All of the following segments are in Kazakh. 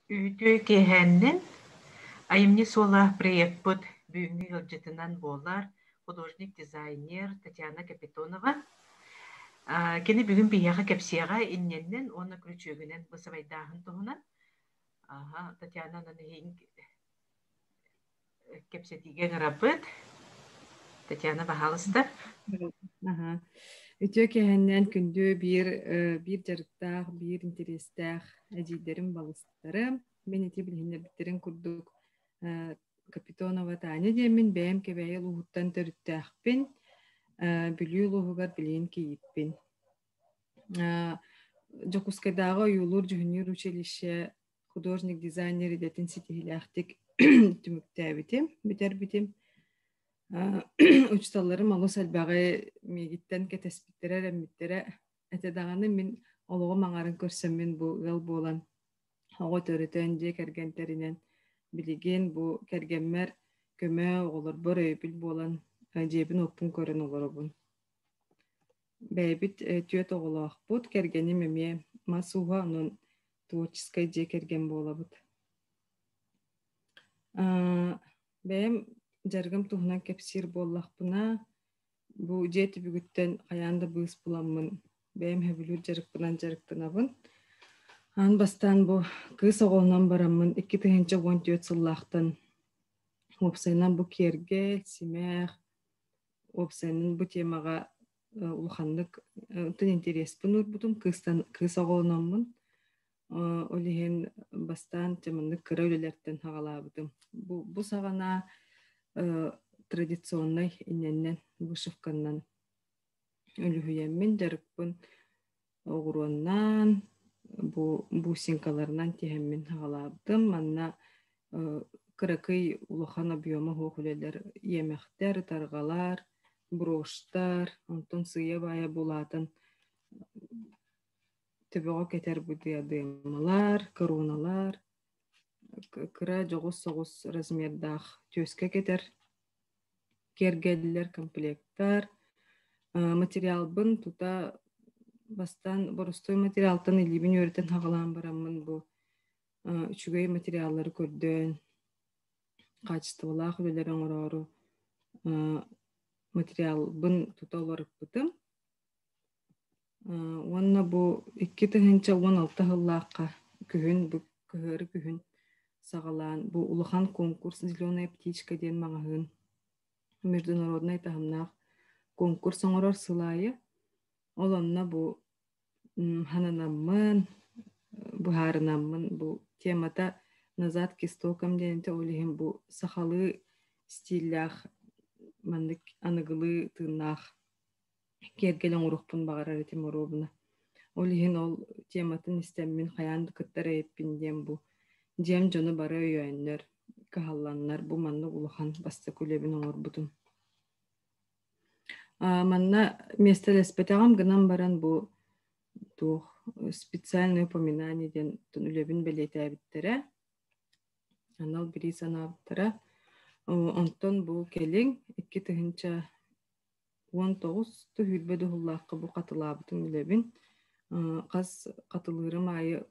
Ütü kehenden ayımni sola проектпыт бүгүнкү ылжытынан болар художник дизайнер Татьяна Капитонова. Кини бүгүн бияга кепсияга инненнен оны күрүчөгүнен бысабайдаахын туһунан. Татьяна наны кепсетиге гарапыт. Татьяна бахалыстар. Ага. Ütü kehenden күндү bir жарыктаах, bir интерестаах эжидерим балыстары. Мен эти билгендерин курдук Капитонова Таня демин бэм кебэйэ луһуттан төрүттээхпин. Бүлүү луһугар билин кийиппин. Жокускайдагы юлур жуһуньюр училище художник дизайнер идетин ситихилээхтик түмүктээбитим, битербитим. Учталларым алыс әлбәғі мегиттен кетеспиттерер әммиттере әтедағаны мен олығы маңарын көрсем мен бұл ғыл болан оғы төрітен же кәргентерінен білеген бұл кәргенмер көмі олар бір өйбіл болан жебін оппын көрін олар обын. Бәйбіт түйет оғылақ бұд кәргені мәме масуға оның творческай же кәрген болабыд. Бәйім жаргам туһунан кепсир боллахпына бу жети бүгүттен аянда быыс буламмын бэм хэбилүр жарыкпынан жарыктанабын ан бастан бу кыз оголунан бараммын 2014 сыллахтан опсайнан бу кергел симэх опсайнын бу темага улханнык тын интереспин урбутум кыз оголунанмын олиһин бастан теманнык кыра үлелерден хагалаабытым бу сагана традиционный инненнен вышивканнан өлүһүйэммин жарыкпын оғуруаннан бусинкаларынан тиһэммин хагалаабытым манна кыракый улахан объема хуохулелер иэмэхтер таргалар броштар онтон сыя бая булатын төбөҕө кетер будыадыымалар короналар кыра жоҕус-соҕус размердаах түйөскө кетер кергеллер комплекттар материалбын тута бастан боростой материалтан илибин үөрэтэн хагалаан бараммын бу үчүгэй материаллары көрдөөн качестволаах үлелер оҥорору материалбын тута олоруппутум уонна бу 2016 хыллаакка күһүн бу кыһыры күһүн сагалаан бу улахан конкурс «Зеленая птичка» ден маҥаһыын международный тахымнаах конкурс оҥорор сылайы олонна бу хананаммын быһаарынаммын бу темата «Назад к истокам» денте олиһин бу сахалы стиллях маннык аныгылыы тыыннаах кергел оҥорухпун багарар этим оруобуна олиһин ол тематын истэммин хайаан кыттар эйиппин диэн бу Дем жону бары өйөннөр, кахалланнар бу манны улахан басты күлебин оңорбутум. Манна местелеспетагам гынан баран бу тух специальное упоминание ден үлебин белетебиттере. Анал бири санаптара. Онтон бу келин 2019 түһүлбөдү хуллаакка бу катылаабытын үлебин. Каз катылырым айы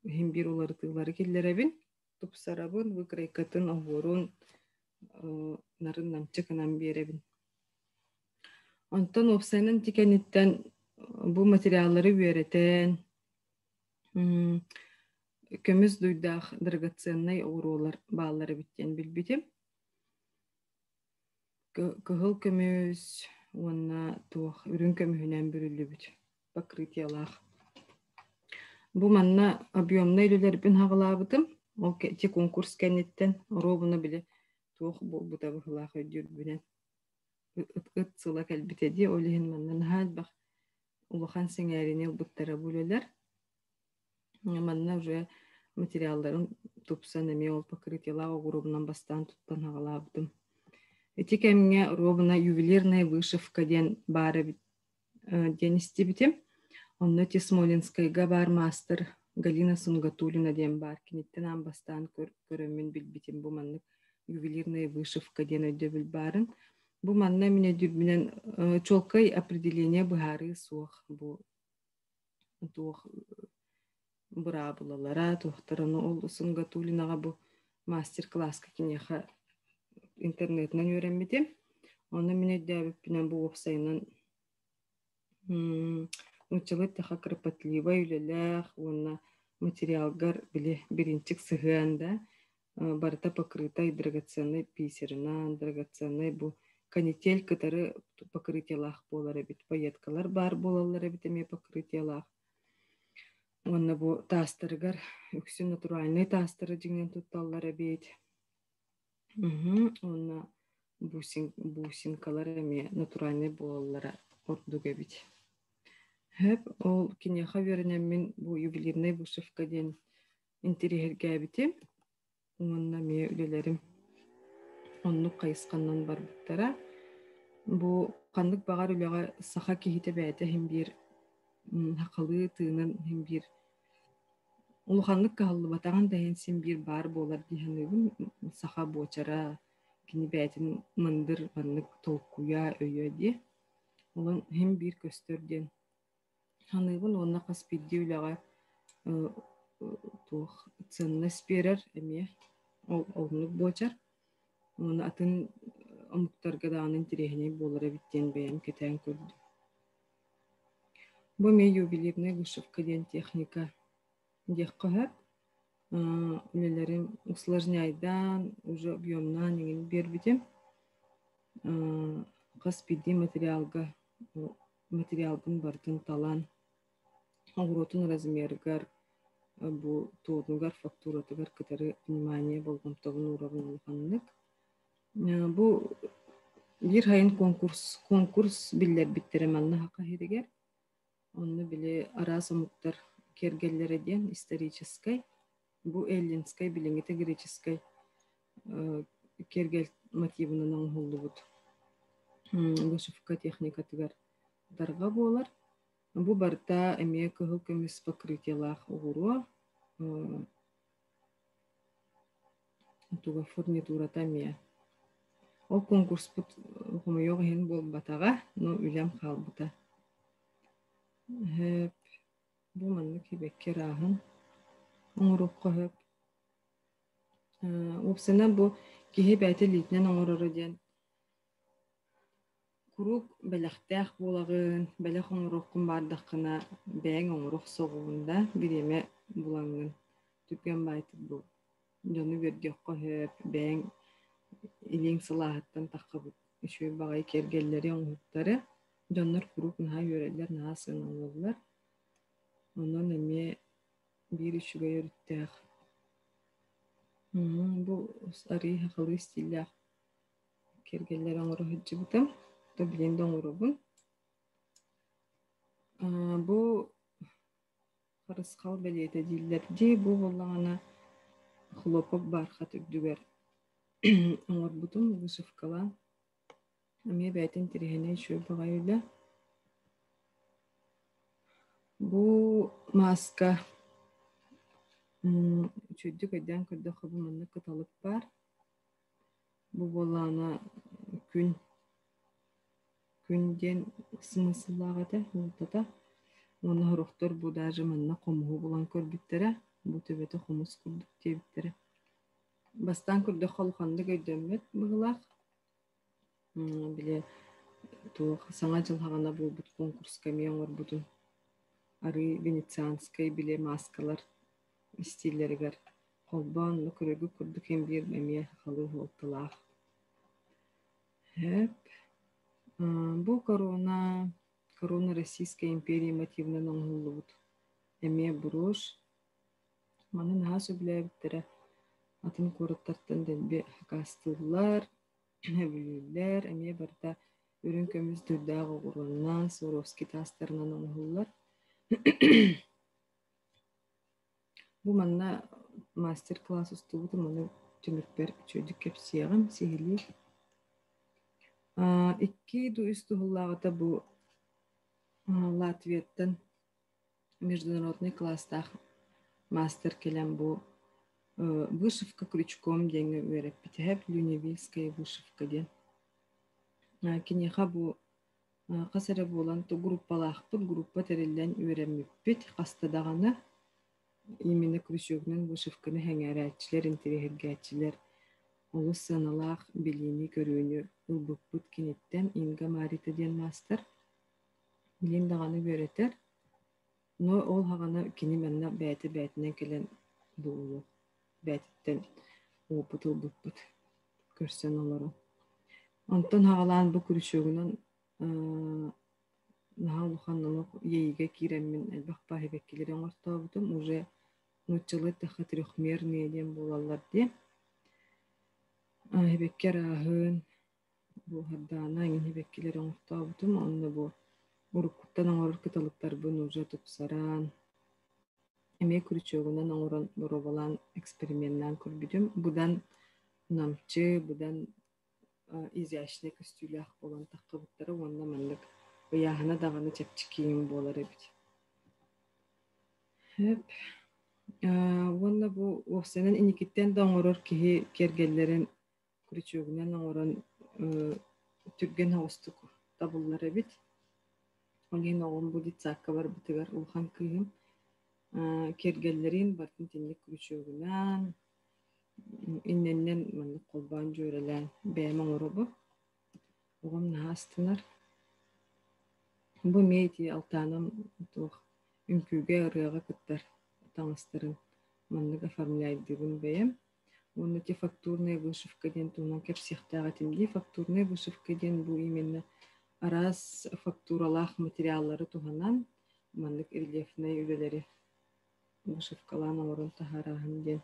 химбир уларытылары келлеребин тупсарабын выкрайкатын оғурун нарын намчыкынан беребин. Онтон опсайнын тикениттен бу материаллары үөретен көмүс дуйдаах драгоценный оғурулар баалары биттен билбитим. Кыһыл көмүс уонна туох үрүн көмүһүнен бүрүлүбүт покрытиялаах. Бу манна объемный үлелербин хагалаабытым. Ол те конкурс кенниттен оробуна биле туох бута быхылаах өйдүрбүнен. Ыт сыла кэлбитеди олиһин маннан хаалбах улахан сеңээрини буттара бүлелер. Манна уже материалларын тупсан эми ол покрытиялаах оғурубунан бастан туттан хагалаабытым. Эти кемге оробуна ювелирная вышивка ден бары ден истибитим. Онноти Смолинскайга бар мастер Галина Сунгатулина ден бар. Киниттен амбастан көрөмүн билбитим бу маннык ювелирная вышивка ден өйдө билбарын. Бу манна мине дүрбүнен чолкай определение быһары суох бу туох быра булалара тухтараны ол Сунгатулинаға бу мастер-класска кинеха интернетнан үйренмедим. Оны мен дәбиппинен бу опсайынан учылыт таха кропотливо үлелэх, онна материалгар биле биринчик сыгында барта покрытой драгоценной бисеринан, драгоценной бу канитель кытары покрытиялах болар бит, пайеткалар бар болалар бит эме покрытиялах. Онна бу тастыргар үксү натуральный тастыры жиңнен тутталлар бит. Онна бусинкалар эме натуральный болалар ордуга бит. Хеп ол кинеха веренем мен бу ювелирный вышивка ден интерьерге бите. Онна ме үлелерим онну кайысканнан бар биттара. Бу кандык багар үлега саха кихите бәйте хем бир хакалы тыынын хем бир улуханлык каллы батаган дайын сен бир бар болар диханыбын саха бочара кини бәйтин мындыр баннык толкуя өйө ди. Олан хем бир көстөрден ханыбын онна каспидди үлега тух ценность берер эме олнук бочар. Оны атын амуктарга даанын тирехине болара биттен бәйін кетен көрді. Бу ме ювелирный вышивка ден техника дек кыһап, үлелерин усложняйдан, уже объемнан еңін бербитем. Каспиди материалдың бартын талан, огуротун размергар, бу тоодугар, фактуратыгар кытары внимание болгомтогун уровын улханнык. Бу бир хайын конкурс биллер биттерем анна хака херигер. Онны биле араса муктар кергеллере ден исторической, бу эллинской, билингите греческой кергел мотивынан оңхоллубут. Вышивка техника тыгар дарга болар. Бу барта эме кыһыл көмүс покрытиялах угуру. Туга фурнитурата эме. Ол конкурс бут хомойог хен болбатага, но үлем халбыта. Хеп бу манны кибеккер ахын оңорукка хеп. Опсана бу кихи бәйте литнен оңорору ден. Курук бәләхтәх булагын, бәләх оңоруккун бардаққына бәң оңорук соғуында биреме булаңын. Түпкен байтып бу. Жону бердеққа хеп бәң илең сылаһаттан таққабыт. Үшөй бағай кергеллери оңуттары. Жоннор курук наһа йөрәләр, наһа сыналлар. Онон эме бир үшүгө йөрүттәх. Бу сари хакылы стилях кергеллер оңору хыджыбытым. То билен доңорубун. Бу харыскал белете диллерди. Бу боллағана хлопок барха түрдүгер. Оңор бутун вышивкала. Аме бәйтен тирехене шөй бағай үлі. Бу маска чөйдік өйден көрді қыбы мұнны кыталып бар. Бу боллағана күнден смысыллағады ұлтата. Оны хұрықтар бу дажы мұнна қомығы болан көрбіттері. Бу төбеті қомыз күрдік тебіттері. Бастан көрді қолқанды көйдемет бұғылақ. Биле туох саңа жыл хагана болбут конкурска меоңор бутун ары венецианскай биле маскалар стиллеригер колбан көрөгү көрдүк эм бир эме халы болтулах. Хеп бу корона Российской империи мотивнан оңхулубут эме брош манын хасу билебиттере атын коруттартан делбе кастыллар Эбүллер, эме барда үрін көміз дүрдағы ғұрыннан, Суровский тастарынан оңғылар. Бу манна мастер-класс ұстығыды, мұны түмірпер чөйдік кепсияғым, сихили. Икки дуысту ғыллағыда бу Латвияттан международный класстақ мастер келем бу вышивка крючком деньги вереп битеп люневильская вышивка ден. Кинеха бу касары болан то группалах бут группа терелден вереммит кастадаганы именно күрүшөгүнөн вышивканы хәңәрәтчилер, интерьергәтчилер олус саналаах билини көрүүнү ылбыкпыт киниттен Инга Марита диэн мастер билин даганы көрөтер. Но ол хагана кини манна бәтинен келен буулу бәтиттен опут ылбыкпыт көрсөн олору. Онтон хагалаан бу күрүшөгүнөн наха улуханнанук ейге киреммин элбах пахибеккилерин ортобутум уже нучылы таха трехмерные дем болалар ди. Хибеккер ахын бу хаддаана ин хибеккилерин ортобутум онно бу уруккуттан оңорор кыталыктарбын уже тупсаран эме күрүчөгүнөн оңорон боробалан эксперименттан көрбүдүм. Будан намчы, будан изящный костюлях болан таккыбыттары онна мандык быяхана даганы чепчи кийим болар эбит. Хеп онна бу осенен иникиттен да оңорор киһи кергеллерин күрүчөгүнөн оңорон түрген хавыстык табыллар эбит. Онен оғын бу дитсакка бар бытыгар улхан кыйым кергеллерин бартын тинник күрүчөгүнөн инненнен мандык колбаан жөрелен бэм оңоробу оғым наастынар. Бу мейти алтаным туох үмкүүгэ ырыага кыттар таңыстарын мандык оформляйдыгын бэм. Онна те фактурная вышивка ден туунан кепсихтаага тимди. Фактурная вышивка ден бу именно арас фактуралах материаллары туһанан мандык рельефный үлелери вышивкалаан олорун тахараһын ден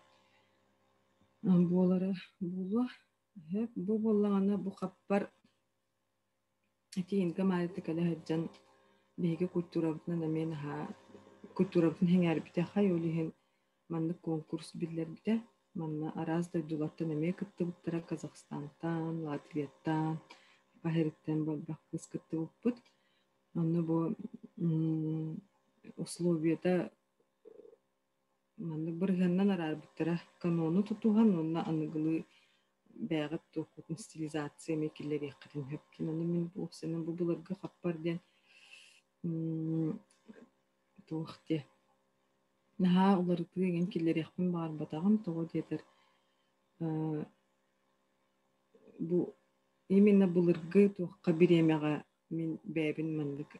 буолары булу. Бу боллаҕана бу хаппар Инга Марита кэлэ хаджан биһиги культурабытынан эмен культурабытын хеҥээрбите хай олиһин маннык конкурс биллербите манна арас дойдулаттан эме кыттыбыттара Казахстантан, Латвияттан, Бахириттен болбак кыз кыттыбыппыт. Онно бу условията маннык бырыһаннан араарбыттара канону тутуган онна аныгылы бэҕэт туохутун стилизация мекиллери иккатын хөпкин. Онно мен бу сенен бу буларга хаппар ден туохте наха уларыты еген киллери икпин баар батагым того диэтер бу именно булыргы туохка биремега мен бэбин мандык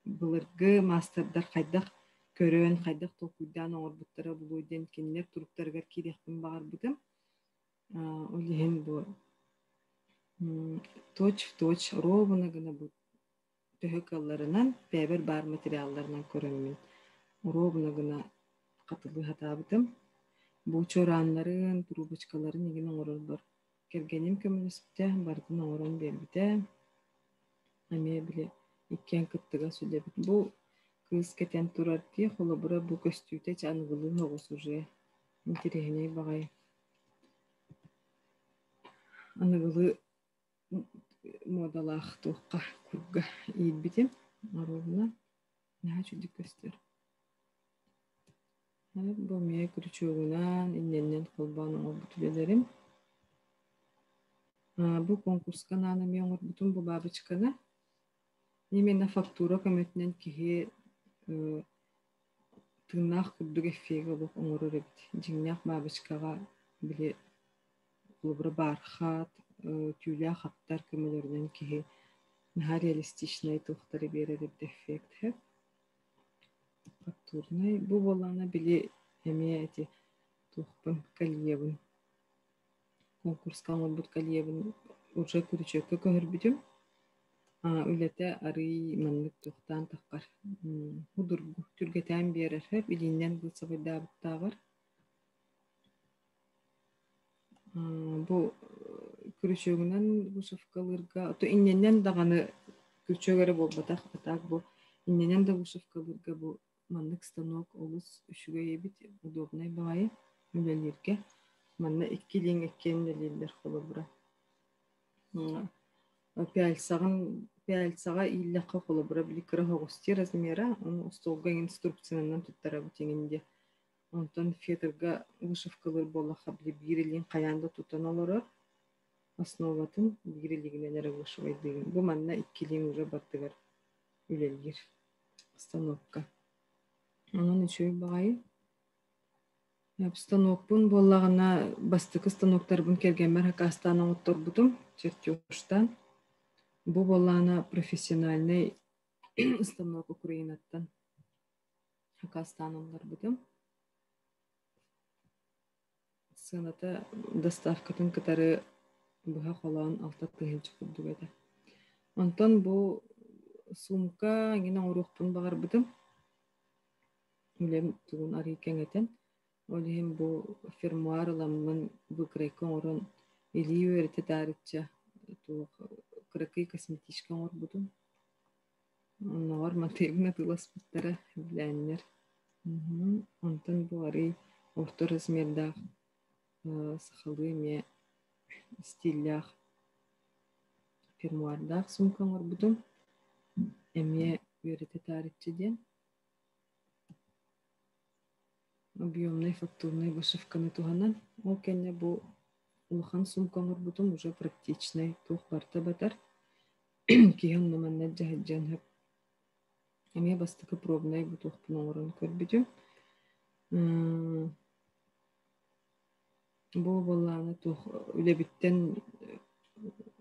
булыргы мастердар хайдах көрөн хайдах токуйдан оңорбуттара булуйден кинилер туруктаргар кириэхпин баарбытым. Олиһин бу точь ровно гына бу төһөкалларынан бэбер бар материалларынан көрөммүн. Ровно гына катылы хатаабытым. Бу чорааннарын, трубочкаларын еген оңорор бар. Кергеним көмүнүспүтэ бардын оңорон бербите. Аме биле иккен кыттыга сүлебит. Бу кыз кетен турар ди холобура бу көстүүтэ чаангылы хогус уже интересней багай. Аныгылы модалах туохка курга ийбитим. Аровна наха чүдик көстөр. Бу мие күрүчөгүнөн инненнен колбаан оңорбутулелерим. Бу конкурска нааны мен оңорбутум бу бабычканы. Именно фактура көмөтүнөн киһи тыыннаах курдук эффеги олох оңорор эбит. Жиңнах бабычкага биле булбура бархат, түүлэ хаттар көмөлөрүнөн киһи наха реалистичный туохтары берер эбит эффект. Фактурный бу болана биле эме эти туохпун кальебын. Конкурска оңорбут кальебын уже күрүчөккө көһөрбүтүм. Үлете арый маннык туохтаан таккар. Худургу түргетен берер хеп илиннен бу сабайдаабыттаагар. Бу күрүчөгүнөн вышивкалырга ото инненнен даганы күрүчөгөрө болбатак атак бу инненнен да вышивкалырга бу маннык станок олус үшүгө эбит удобный багайы үлелерге манна иккилиң эккен делилер холобура. Пяльсага иллакка холобура бликра хогусти размера он столга инструкциянан туттара бутеңинде. Онтон фетерга вышивкалыр болаха биле бирилин каянда тутан олорор. Основатын бирилигинен эре вышивайдыгын. Бу манна иккилиң уже бартыгар үлелгер станокка. Onun üçü bağay. Станокпун боллагана бастыкы станоктарбын кергенмер хакастана отторбутум чертежтан. Бу боллана профессиональный станок Украинаттан хакастанымлар бутум. Сыната доставкатын кытары быха холан алта тыгынчы курдугата. Онтон бу сумка гина урухпун багар бутум. Үлем тугун ари кеңетен. Олим бу фермуарламын бу крекон орон илиюер тетаритча ту крекый косметичка ор бутум. Нор матебна тыласпыттара биленнер. Онтон бу ари орто размердах сахалы ме стилях фермуардах сумка ор бутум. Эмне үйрете тетаритча ден. Объемный фактурный вышивканы туганан. Ол кенне бу улахан сумкаңыр бутум уже практичный тух барта батар. Киген номанна жаһаджан хеп. Эме бастыкы пробный бу тух пунорын көрбүтүм. Бу болланы тух үлебиттен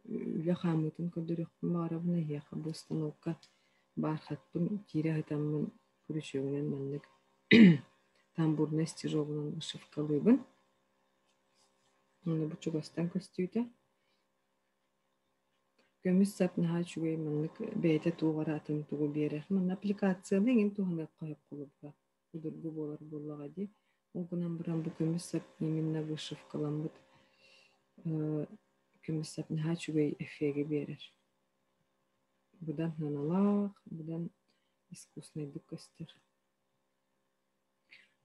үле хамытын көдөрөкпүн барабына яка бу станокка бархатпын кире хатаммын күрүшөгүнөн маннык. Тамбурный стежогунан вышивкалыбын. Оны бучугастан көстүйті. Көміс сапнаға чугай маннык бәйті туғар атын туғы берер. Манна аппликацияны еңін туғанға қойып қолыпқа. Удыргы болар болаға де. Оғынан бұран бұ көміс сап именно вышивкаламбыд. Көміс сапнаға чугай эфеге берер. Бұдан наналақ, бұдан искусный көстер.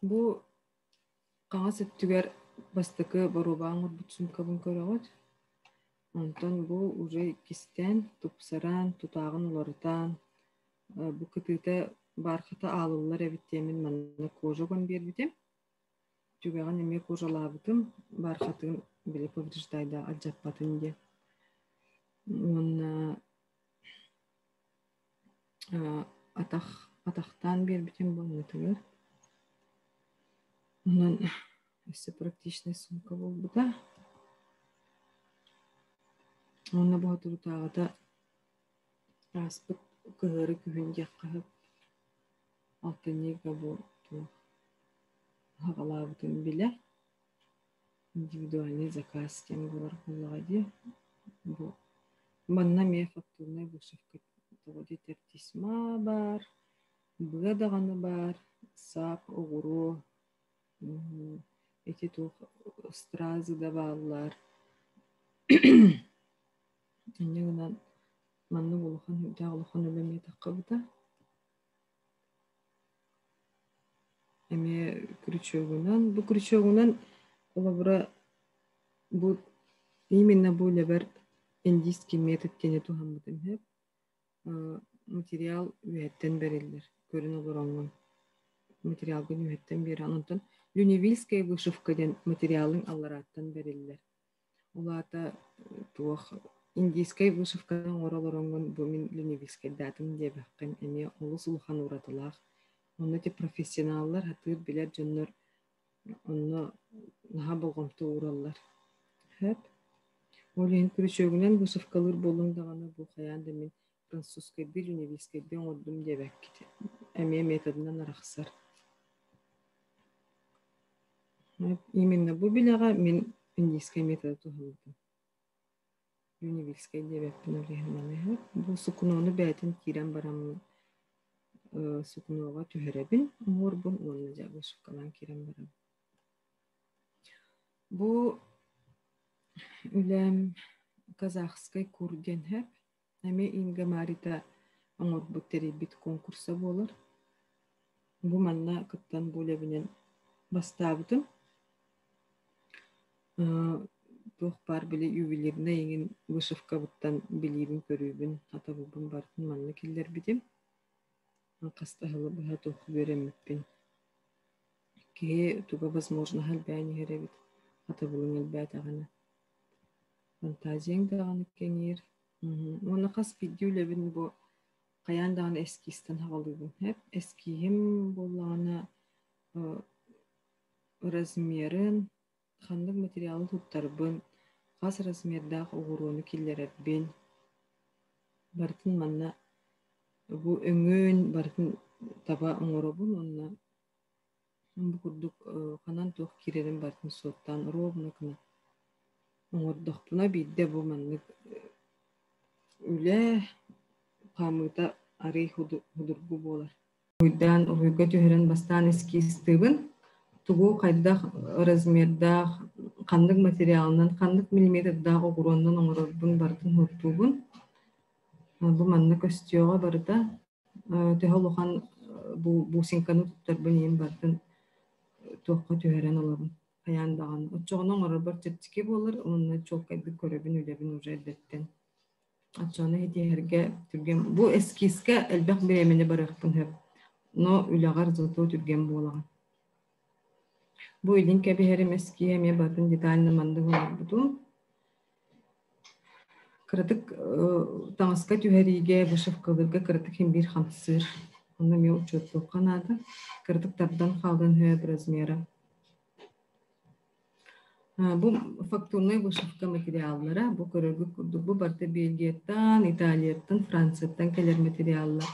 Бу қаңа сөттігер бастықы барубаңыр бұтсумкабын көріғыд. Онтон бу уже кистен, тупсаран, тутағын лорытан. Бу кытыта барқыта алылар әбіттемін манна кожагон бербітем. Түгіған еме кожалабытым барқытын білі повреждайда аджаппатын де. Онна атақтан бербітем бұны түгер. Онан өсі практичный сумка болды да. Онна бұға тұртағыда распыт кығыры күхінге қығып алтынега бұл ғалабытын біле. Индивидуальный заказ тем бұлар қолыға де. Манна ме фактурный вышивка тоғыды тертисма бар, бұғадағаны бар, сап, оғыру, эти тух стразы да баллар. Энегынан манны улухан дагылухан өлеме таккабыта. Эме күрүчөгүнөн, бу күрүчөгүнөн олабыра бу именно бу лебер индийский метод тене тухамбытым хеп. Материал үеттен берилдер. Көрүн олороңун. Материал гүн үеттен берен. Онтон Люневильская вышивка ден материалын аллараттан берилдер. Улата туох индийская вышивкадан оролороңун бу мен Люневильская датын дебеккен эме улус улухан уратылах. Оны те профессионаллар хатыр билер жоннор онно наха болгомту ураллар. Хеп. Олен күрүчөгүнөн вышивкалыр болуңдаганы бу хаянда мен французской бир Люневильская бен ордум дебеккит. Эме методунан араксар. Именно бу билага мен индийский метод тухамдым. Люневильская дебекпин олегенманы. Бу сукунону бәтин кирен барам сукунова түһәрәбин, орбун онны жагы шукалан кирен барам. Бу үлем казахской курден хәп. Әме инге марита аңорбу теребит конкурса болар. Бу манна кыттан булебинен бастабытым. Тохпар биле ювелирне еңин вышивка буттан билибин көрүбүн атабыбын бартын манны киллер битим. Кастахылы быха тоху береммеппин. Ке туга возможно халбяни херебит. Атабылың элбәт ағана. Фантазияң дағаны кеңер. Оны қас видеолебін бу Каян дагы эскистен хагалыбын. Hep эскиим боллана размерын, хандык материалы туттарбын, кас размердах угуруну киллерербин. Бартын манна бу өңөн бартын таба оңоробун, онна бу курдук канан туох кирерин бартын соттан ровно кына оңордохпуна бидде бу маннык үле памыта арый худургу болар. Уйдан уйга түйерен бастан эскистыбын, тугу кайдах размердах кандык материалынан, кандык миллиметрдах огурондан оңорорбун бартын хуттубун. Бу маннык өстөөгө барыта төһөлухан бу синканы туттарбын ем бартын туокка түйерен олабын. Каяндаган оччоонун оңорбор чертики болар, онна чолкайды көрөбүн үлебин уже эдеттен. Ачаны хетиерге түрген бу эскиске элбек биремени барыхпын хеп. Но үлягар зато түрген болаган. Бу илин кебихерим эские ме батын детально мандыгы олбутум. Кырытык таңаска түйериге вышивкалырга кырытык хим бир хамсыр. Онда ме учетту канады. Кырытык тардан халдын хөп размера. Бу фактурный вышивка материаллары, бу көрөргө курдук, бу барты Бельгияттан, Италияттан, Францияттан келер материаллар.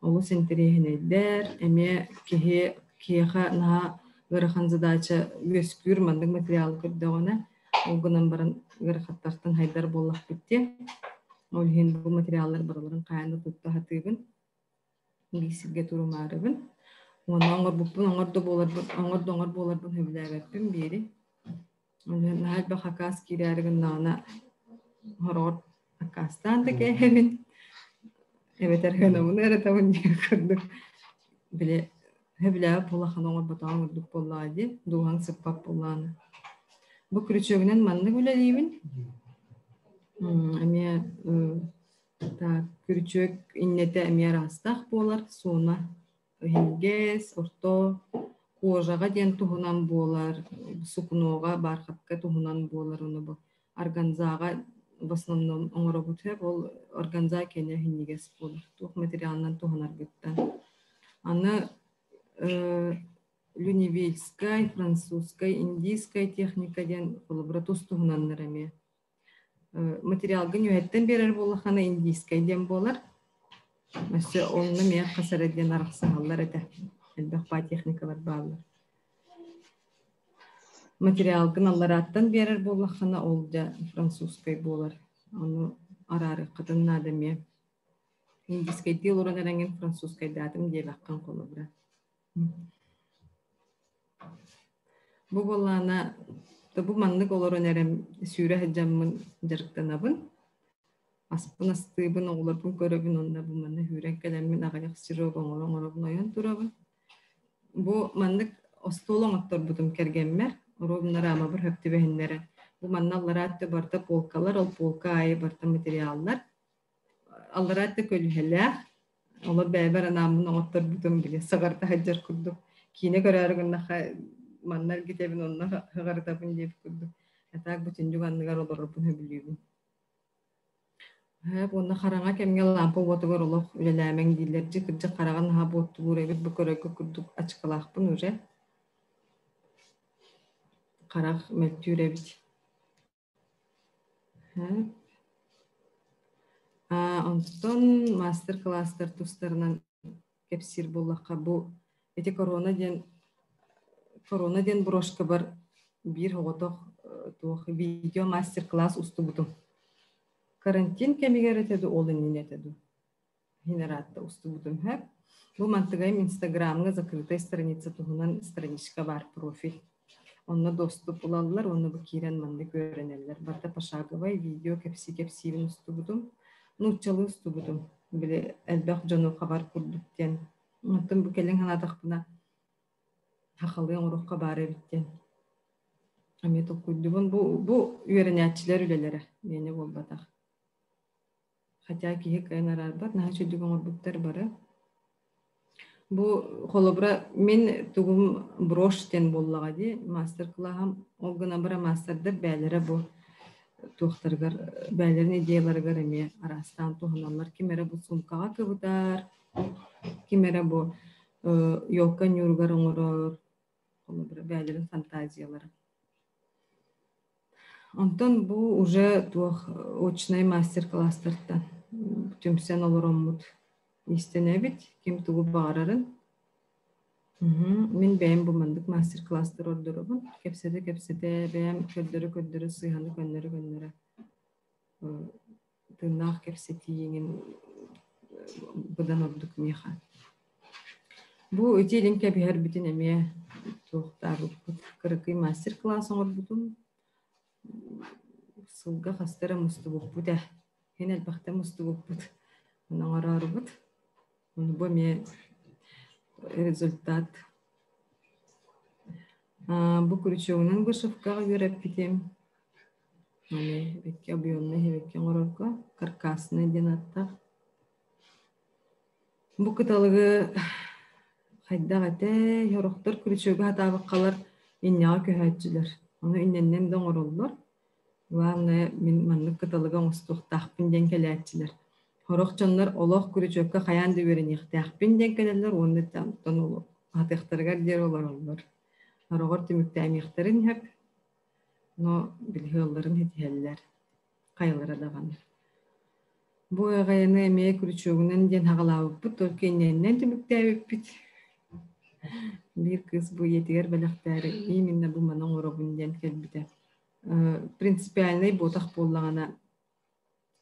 Олу сентерехинейдер, эме кеха наha гырахан задача өскүр мандык материал көрдөгөнө, олгунан баран гырахаттартан хайдар боллак битти. Ол хин бу материаллар бараларын кайны тутта хатыбын, бисирге турумарыбын. Оны оңордо боларбын хөбүләбеппин бери. Нахал ба хакас кирәрген нана хорор хакастан да кehevin. Evet ergenamın eretavın diye kırdık. Bile höbüləb bolaqan oңor batağın ördük bolladı. Doğan sıppap bollanı. Bu kürüçögünen mandı güleliyibin. Amiya kürüçög innete amiya rastaq bolar. Sonra hingez, orto, кожага ден туһунан болар, сукнога, бархатка туһунан болар, оны бу органзага в основном оңоробут хеп, ол органза кене хинигес болар. Тух материалынан туһунар биттен. Аны люневильская, французская, индийская техника ден колобратус туһунан нераме. Материалга нөһеттен берер болахана индийская ден болар. Мәсә онны мен касар ден араксагаллар эте. Элбәкпа техникалар баалар. Материалгын аллараттан берер боллахана ол да французскай болар. Оны арары кытын надыме. Индийскай дил оран эренген французскай датым дебаккан колобра. Бу боллана бу мандык олорон эрем сүүрэ хаджаммын жарыктанабын. Аспын астыбын оғыларбын көрөбүн онда бу манны хүрен келеммин агаяк сирог оңоробун ойон турабын. Бу мандык остолоң аттарбытым кергенмер. Робнар ама бір хөпті бәхінлері. Бу манналларатты барта полкалар, ол полка айы барта материаллар. Алларатты көлүхелләх. Олар бәйбәр анамын оңаттарбытым біле. Сағарта хаджар күрдік. Кейіне көрәрігіннаға маннар кетебін онна хағардабын деп күрдік. Әтак бүтін жүганныгар оларбын хөбілейбін. Онна қараңа кемге лампа отығыр олық үлеләмәң дейлер. Жықыржы қараған ға ботту көрегіт бұл көрегі күрдік ачқалақпын уже. Қарақ мәлтүре бит. Онтон мастер-класстар тұстарынан кепсир болаққа бұл. Эти корона ден брошка бар бір оғытық видео мастер-класс ұсты бұтым. Карантин кемигер этеду, олын нетеду. Генератта ұсты бұтым хэп. Бұл мантығайым инстаграмға закрытая страница туғынан страничка бар профиль. Онна доступ булаллар, оны бу кирен манды көренеллер. Барта пошаговай видео кепси-кепсивин ұсты бұтым. Нуччалы ұсты бұтым. Біле әлбәқ жону қабар күрдіктен. Оттым бу келен ханатақпына хақалы оңырыққа бары біттен. Аметік күрдігін. Бу үйеренәтчілер үлелері. Мені бол батақ. Хотя киhe кайнарар бар, наһа чөдүк оңорбуттар бары. Бу холобра мен тугум брош тен боллага ди, мастер-классам, ол гына бара мастердер бәлере бу туохтаргар бәйлерин идеяларыгар эме арастан туханалар кимере бу сумкага кыбытар, кимере бу ёлка нюргар оңорор, колу бир бәйлерин фантазиялары. Онтон бу уже туох очный мастер-класстардан түмсен олороммут истенебит, ким тугу багарарын. Мен бәйім бу мандык мастер-класстар ордоробун. Кепседе бәйім көддөрі сыйханы көннөрі. Тыннақ кепсети еңін бұдан ордук меха. Бу өтелін кәбігер бүтін әме туқтары кырыкый мастер-класс оңорбутун. Сылга қастары мұсты бұқпыт ә. Хен әлбақта мұсты бұқпыт. Оның арары бұд. Оны бұ ме результат. Бұ күрічеуінен бұшыққаға көріп бітем. Аны бекке объемны хевекке оңорорға. Каркасыны ден аттақ. Бұ кыталығы қайдақ әті, йорықтар күрічеуге хатабық қалар инняға көхәтчілер. Оны инненнен дон ороллар. Главное, мен маннык кыталыга оңстуқтақпын ден кәләтчілер. Хорох чонлар олох күрічөкке қаянды көрін иқтақпын ден кәләлер, оны тәмттан олу. Атықтарғар дер олар олар. Хорогор түмікті әміқтарын хөп, но білгі оларын хетелер. Қайлар адаған. Бұ ағайыны әмей күрічөгінен ден хағалауып бұд, только инненнен түмікті әуіп біт. Bir kız bu yetiger belaktarı iminne bu manın orabın den kelbide. Принципиальный ботақ боллағана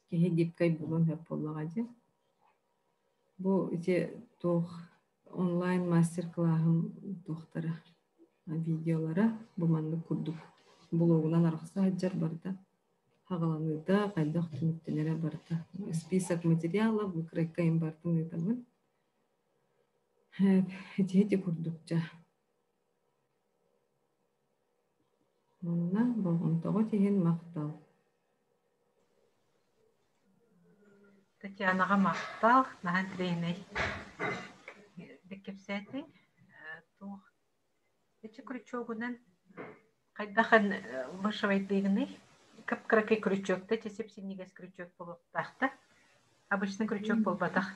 кеге гепкай болон хеп боллағады. Бұл ите тоқ онлайн мастер-классым тоқтары видеолары бұл манны күрдік. Бұл оғынан арқысы хаджар барды. Хағаланыда қайдақ түміктенері барды. Список материалов выкрайкайым бардың етамын. Хети күрдікчі. Онна болғантығы деген мақтал. Татьянаға мақтал, наған трейней. Беккепсәті, туқ. Эчі күрічогынан қайдақын башывайдығыны, кіп-кіракай күрічогты, тесеп сенегес күрічог болып тақты. Обычный күрічог бол батақ.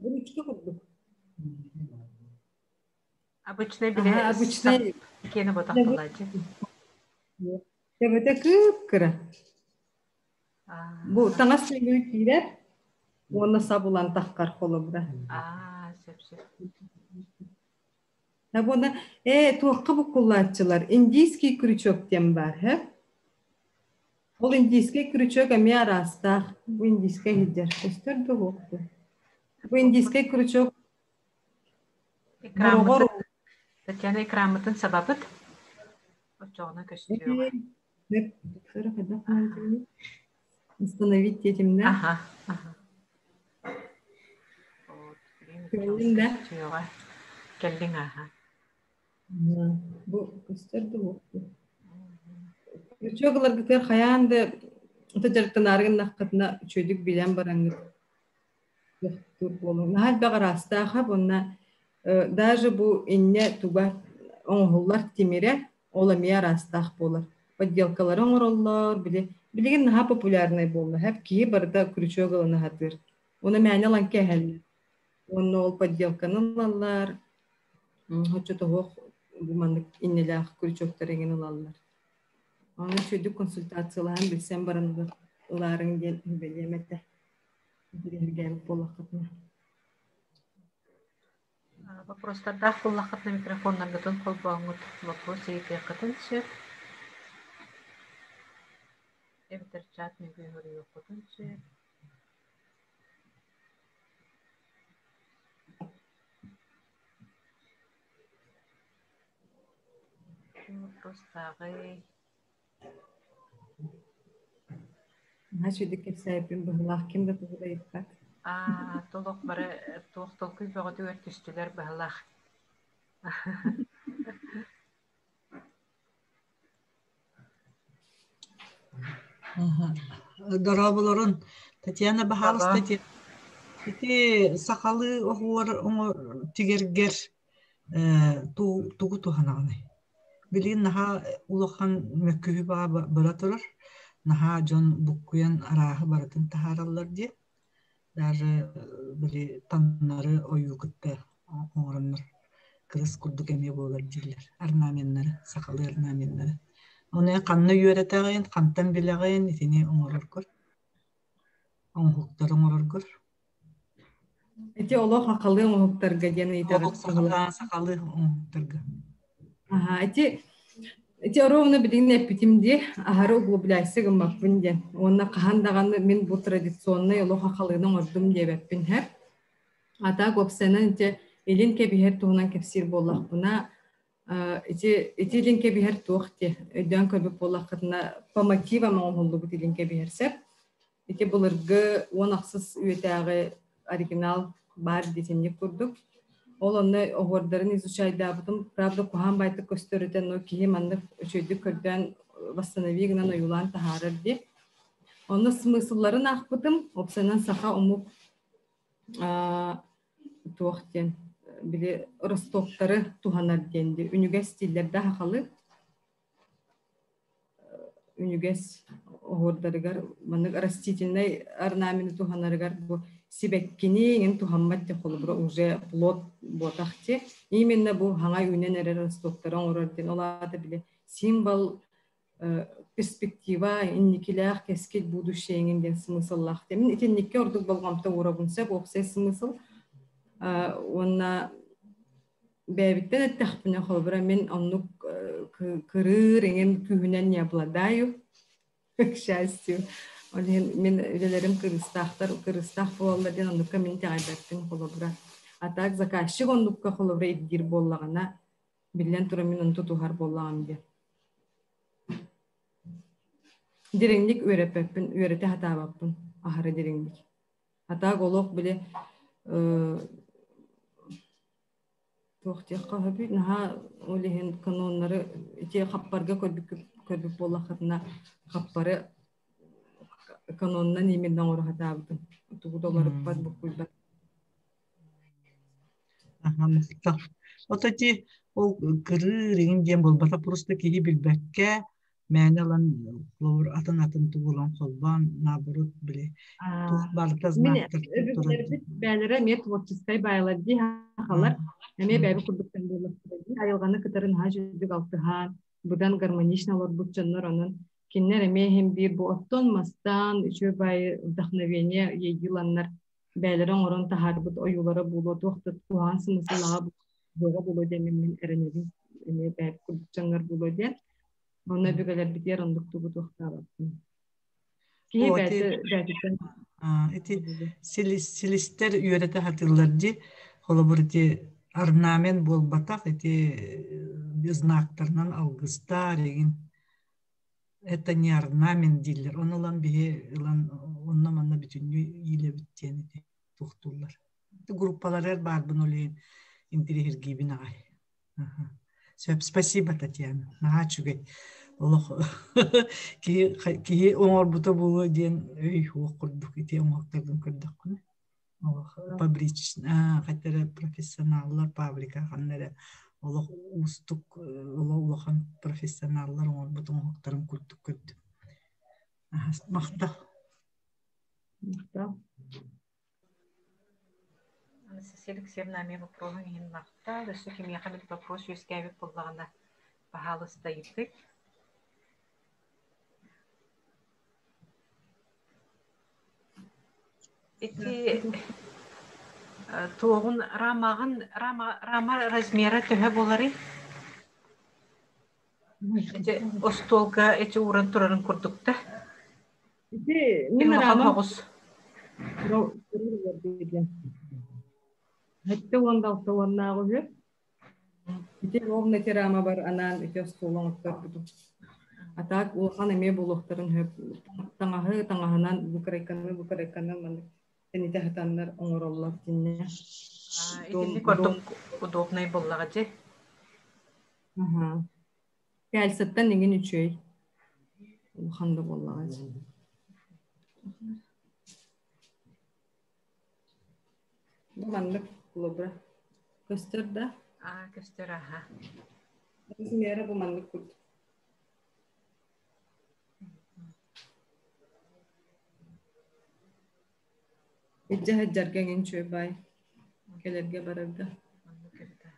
Күрічті күрдік. Обычный біле кені батақ болады. Себеті күп-кірі. Бұл таңас сөйлеу кейлер, оны сабылан таққар қолы бұра. Сөп-сөп. Бұны, туаққа бұл құллатчылар, индийский күрічок дем бар, Ол индийский күрічок әме арастақ, бұл индийский хеджер, көстірді оқты. Бұл индийский күрічок Татьяна экрамытын сабабыт. Очоғына көстіруға. Установить детям, да? Ага. Келдің, да? Келдің, ага. Бұл көстірді оқты. Күрчоғылар күтер қаянды ұтыжарықтан арғын наққытына чөйдік білен бараңыз. Нағал бағар астаға бұнна даже bu inne tuba oğullar timire olamaya rastaq bolar. Подделкалары оңороллар, билеген наха популярный болды. Hep ki barda күрчөгөлүнө хатыр. Оны мәне лан кәһәл. Оны ол подделканы алалар. Хочо тох бу мандык иннелах күрчөктөрүн алалар. Аны чөйдүк консультацияларын билсем барында уларын дел белемете. Билген болакытны. Вопростарда құллақыт на микрофоннан ғытын қол бағыңыт вопрос ете қытын сөп. Эвтер чат мен бүйірі қытын сөп. Вопростағы. Нашыды кепсайпын бұғылақ кемді тұғыда етқат? Толық бары толқы бағыты өртістілер бағылақ. Дарабыларын Татьяна Бахалыс Татьяна сақалы оғыр тигергер туғы туғанағыны. Білген наға ұлыққан мәккүйі баға бұра тұрыр. naha John bukkuyan arahı baratın taharallar diye. Даже biri tanları oyugutta oğranlar. Kırıs kurduk emi boğular diller. Arnamenleri, sakalı arnamenleri. Onu kanlı yöreteğin, kantan bileğin, itini oğurur kor. Oğukları oğurur kor. Ити олох акылы оһуктарга диэн ыйтаҕат сыһыла. Сақалы оңтырга. Аха, ити оровна бидигин эппитимди ахары углубляйсы гыммакпын диэн. Онна кахандаганы мен бу традиционный олох акылыының ордум диэбэппин хэп. Ата гопсенен ити илин кебиһэр туһунан кепсир боллахпына. Ити илин кебиһэр туох ти. Өйдөн көбүп боллахкытына по мотивам оңхоллубут илин кебиһэрсеп. Ити булыргы уонаксыз үетээги оригинал бар дитинник курдук. Ол онны оғордарын изучайдабытым. Правда, кухан байты көстөрүтен но кихи маннык өчөйдүк көрдөн восстановигынан оюлан тахарыр ди. Онны смыслларын акпытым. Опсанан саха умук туохтен били ростоктары туханар денди. Үнүгес стиллерде хакалы. Үнүгес оғордарыгар маннык растительный орнамент туханарыгар бу сибеккини тухаммат те холбура уже плод ботахти. Именно бу хаңай үнен эрер ростоктарын орорден олады биле символ перспектива инникилях кескил будущее ден смысллах. Мен итенникке ордук болгомта уробунса бу оксай смысл. Онна бәбиттен эттахпына холбура мен оннук кырыр энген күһүнен не обладаю. К счастью. Мен өлелерим кырыстах болалардан оннукка мен тағайбаттың холобура. Атак заказчик оннукка холобура иддир боллагана билен тура мен онту тухар боллагам де. Диреңдик өреппин, өрете хатабаппын, ахары диреңдик. Атак олок биле тоқтиякка хөбү наха олеген каноннары ити хаппарга көрбүк боллахатына хаппары каноннан именно орохатабытым. Тугудолары бар букуйбат. Ага, мықты. Вот эти ол кыры реген дем болбата просто киһи билбекке мәне лан лор атын тугулан холбан наоборот биле тух барта знактар Мен бәлере мет творческой байлар ди халар. Эме бәбі курдуктан болуп. Айылганы кытарын ха жүзүк алтыха. Будан гармоничналар бутчаннар анын киннер эмехим бир бу оттон мастан үчө бай вдохновение егиланнар бәлерен орон тахарбыт оюлары болу тоқтат куан смыслага бога болу демен эренеби эме бәп курдучаңар болу де оны бөгелер битер ондукту бу тоқтабат ки бәте дәтен эти селистер үйрете хатылларди холобурти орнамент болбатак эти знактарынан алгыстар еген. Это не орнамент дилер. Он улан бие улан онна манна бүтүнү иле биттени де тухтуллар. Группалар бар бунолин интерьер гибинай. Спасибо, Татьяна. Нагачугай. Олох ки оңор бута болу ден үй окурдук ити оңоктардын көрдүк күн. Олох фабрич кайтара профессионаллар фабрика ханнара олох устук олохан профессионаллар оңор бутун оңоктарын көрдүк көрдү. Мактал. Анастасия Алексеевна, мне вопрос не нахта, да все кем я хамит вопрос, если я век подлагана пахала стоит. Эти тоғын рама размера төһө болары. Эти остолга эти уран турарын курдукта. Мен рама Хәтта ондалта оннагы бер. Ите ровно терама бар анан ите столон оттырды. Атак улхан эме булуктарын хөп таңаһынан букарайканы мен тените хатаннар оңороллар тинне. Итинни көрдүм удобный боллага же. Ага. Кәлсәттән деген үчөй. Улханда боллага же. Бумандык Лобра. Көстөр да? Көстөр, аха. Размері бумандык күрді. Ece haccarga gençöy bay. Kelerge bararga. Onu kırdı.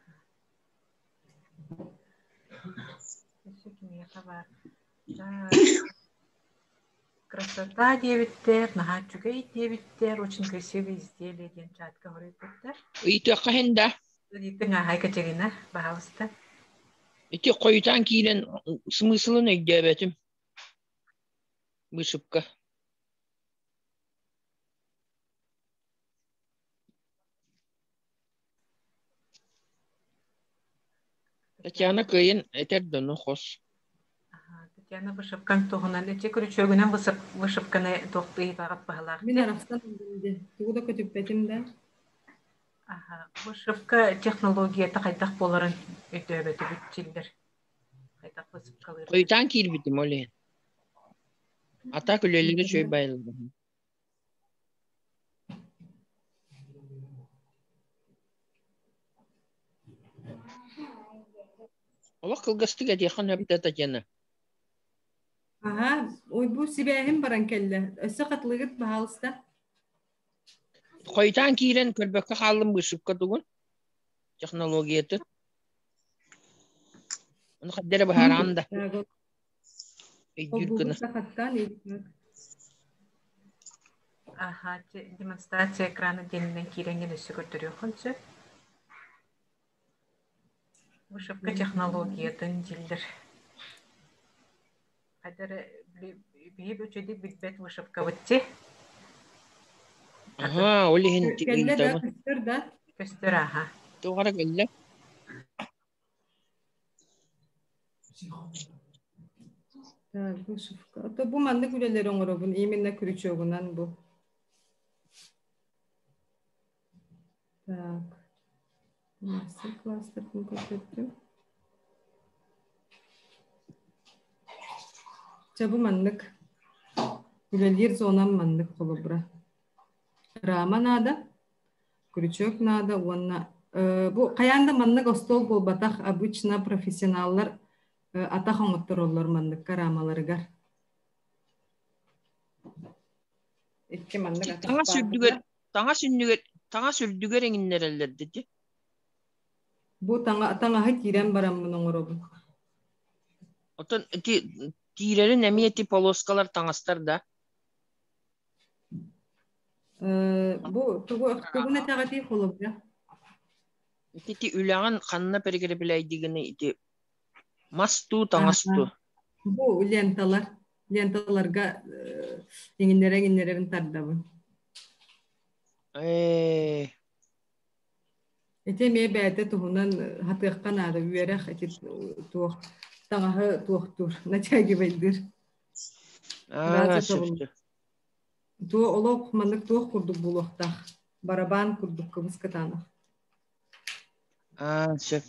Şu kimi kabar. Красота дебиттер, нахачугай дебиттер, очень красивые изделия, денчатка хорыйбыттар. Ити қахында. Дитин Екатерина, пожалуйста. Ити қойтан кейлен смыслын өйдебетім. Вышивка. Татьяна кыйын этердіні қос. Татьяна вышивкан тоғынан, эти күрүчөгүнөн вышивканы тоқтый бағат бағалақ. Мен арастан білді. Туғда көтіп бәтім да. Вышивка технология қайтақ боларын өтөбеті бүтчилдер. Қайтақ вышивкалыр. Қойтан кейл бітім олен. Ата күлелері жөй байлы. Ола кылгастыға дейхан өпті Татьяна. Ой bu sibahim baran kelle. Össe katlıgıt bahalsta. Қойтан кейлен көрбекке қалым вышивка тұғын. Технологияты. Оны қаддері бағаранда. Үйдір Демонстрация экрана денінен кейренген үсі көрдірі қонсы. Вышивка технологиятын дилдер. Қадары бейіп өчеді бітбет вышивка өтте. Олеген Kelle da kıstır da. Көстер, Туғара көлі. Bu şufka. Da bu mandı güleleri oңoro bun. İminle kürüçoğunan bu. Так. Nasıl klasterden kötürdüm. Bu mandık. Güleler zonan mandık kolu bura. Rama nada. Крючок надо, bu kayanda manlık ostol bol batak обычно profesyonellar ataq oңuttар ollar manlık ramaları gar. İki manlık ataq. Tağa sürdüger eğinler ellerde de. Bu tağa hıt giren baran bunun orobu. Otan tirerin emiyeti poloskalar tağastar da. Bu ne tağati olup ya? Iti ülağın kanına pergere bileydiğini iti mastu tağastu. Bu lentalarga yenginlere tardabın. Eteme beyde tuhunan hatıqkan adı üyerek tuğ tağı tuğtur. Naça gibidir. Sürdü. Tuğ olok manlık tuğ kurduk buluqta. Baraban kurduk kıvız kıtanı. Şef.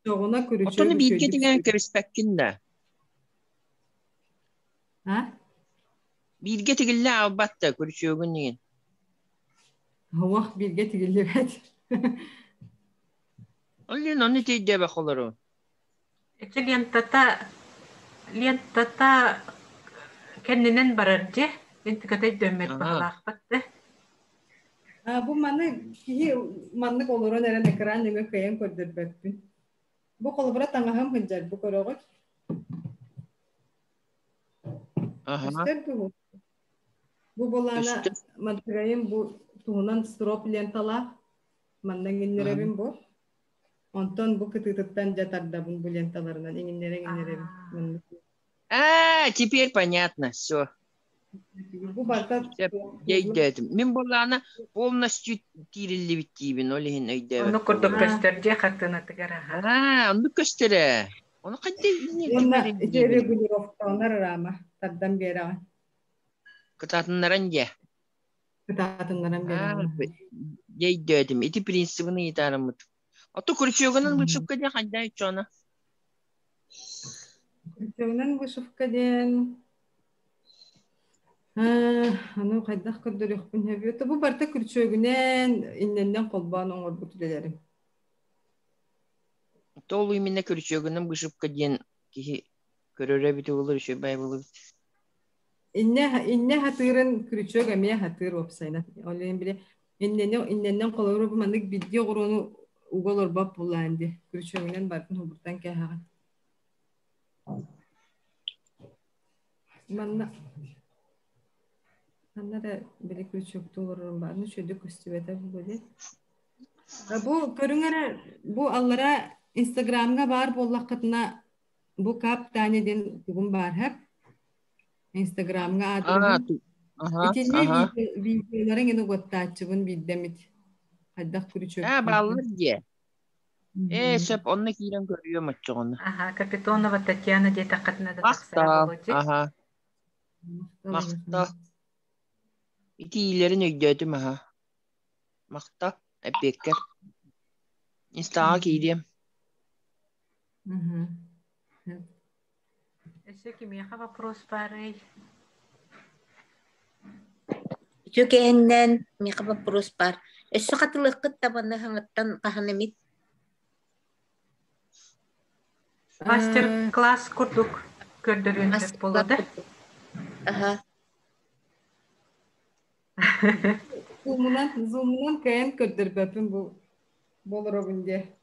Çoğuna kürüçö. Otonu bir getiren körüspekkin de. Ha? Bir getirille albatta körüçögün yiyin. Hava bir getirili evet. Olin onu teyde bak olur o. Ece lentata kendinin bararcı. Lentikatay dönmek bağlaq battı. Bu manlık oluran eren ekran neme kayan kodur bekbin. Bu kolubra tangaham hıncar bu koroğut. İster bu. Bu bolana madrayım bu tuğunan strop lentala mandan inlerebin bu. Ondan bu kıtıtıttan jatarda bu lentalarından inlerebin. Теперь понятно, все. Bu barda Yeydedim. Min bolana полностью тирилли биттибин, олehen öydebe. Onu kurduk gösterce hakkını tıkara. Onu göstere. Onu kadde Ona regulirovka onar rama. Taddan beri ağın. Kıtatınlaran ye. Kıtatınlaran beri ağın. Yeydedim. Eti prinsibini yitarımıd. Oto kurçoğunun bu şıpka diye kadda hiç ona. Kurçoğunun bu şıpka diye... Anu kaydak kadar yok bin heviyo. Bu barda kurçoğunen innenden kolbağın oğur bu tülelerim. Tolu imine kurçoğunun bu şıpka diyen ki köröre biti olur şu bay bulur. İnne hatırın kurçoğu emiye hatır opsayna. Olayın bile Инненен колору маннык видео горону уголор бап буланди. Күрчөгүнен бартын хубуртан кахаган. Манна да били күрчөк толорун барын шөдө көстүбөтө булди. Бу көрүңөр бу аллара Инстаграмга бар боллакытына бу кап танеден тугун бар хеп. Инстаграмга адырын. Итинне видеоларын эне готтаачыбын биддемит. Хайдах күрчөк. Баллар дие. Сөп онны кийрен көрüyor маччоғаны. Капитонова Татьяна де тақатына да тақсара болуди. Мақта. Ити ийлерин өйдөдүм, Мақта, әпбеккер. Инстаға кейдем. Еще кимеха вопрос парей. Жүкеннен меха вопрос бар. Эссе катылыккыт табаны хаңыттан каханемит. Мастер-класс курдук көрдөрүн болду. Зумунан кайын көрдөрбөпүн бу болоробунде.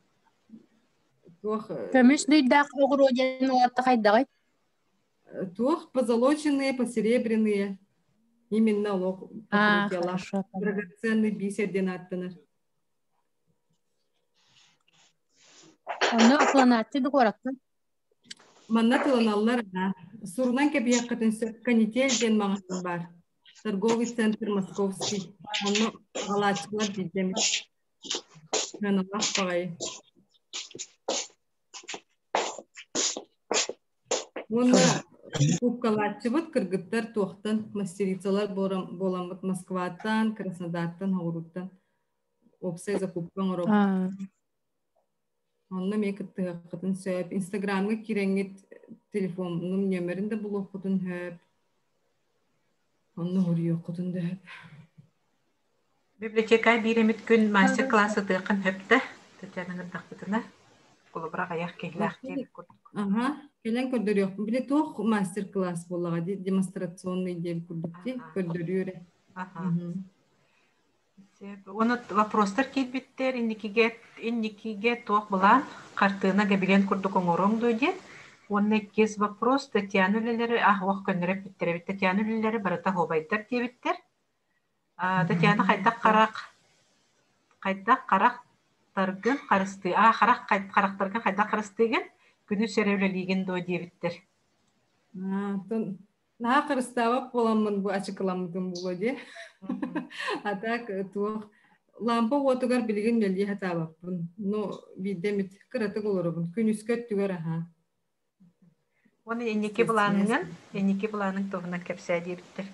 Көмүс дүйдак огуроден оларта кайдагай. Тух позолоченные, посеребряные. Именно лог. Драгоценный бисерден аттанар. Onu planatçı da korakta. Манна тыланаллар, сурунан кепияққатын сөп канителден мағасын бар. Торговый центр Московский. Оны ғалачылар бидеміз. Ғаналақ бағай. Оны кубкалачы бұд кіргіттар тоқтан мастерицалар боламыд Москваттан, Краснодарттан, Ауруттан. Опсай закупкан ұрып. Онна мекітті қытын сөп. Инстаграмға кереңет телефонның нөмірінде бұл оқытын хөп. Онна ұрıyor қытын дөп. Библиотека биремит күн мастер-классы тыqын хөпті. Татьянаның дақтытына. Қолы бірақ аяқ кейләқ келіп көрдік. Келен көрдөрүyor. Биле тоқ мастер-класс болаға де, демонстрационный деп көрдік. Көрдөрүyor. Оны вопростар келбеттер, инникиге тоқ бұлан, қартығына габилен күрдік оңырың дөйден. Оны кез вопрос Татьяна үлелері, оқ көніріп біттері. Татьяна үлелері барыта хобайдар дебіттер. Татьяна қайдақ қарақтарғын қарысты. Қарақтарғын қайдақ қарыстыгын күні сөревлелеген дөй дебіттер. Наға қырыставап боламын бұл ачықыламдың бұл өде. Атак туық лампа отығар білген бәлге хатабаппын. Но бидемет қыраты қолырыбын. Күн үскөт түгер аға. Оны енеке бұланың тұғынан кәпсә дебіттер.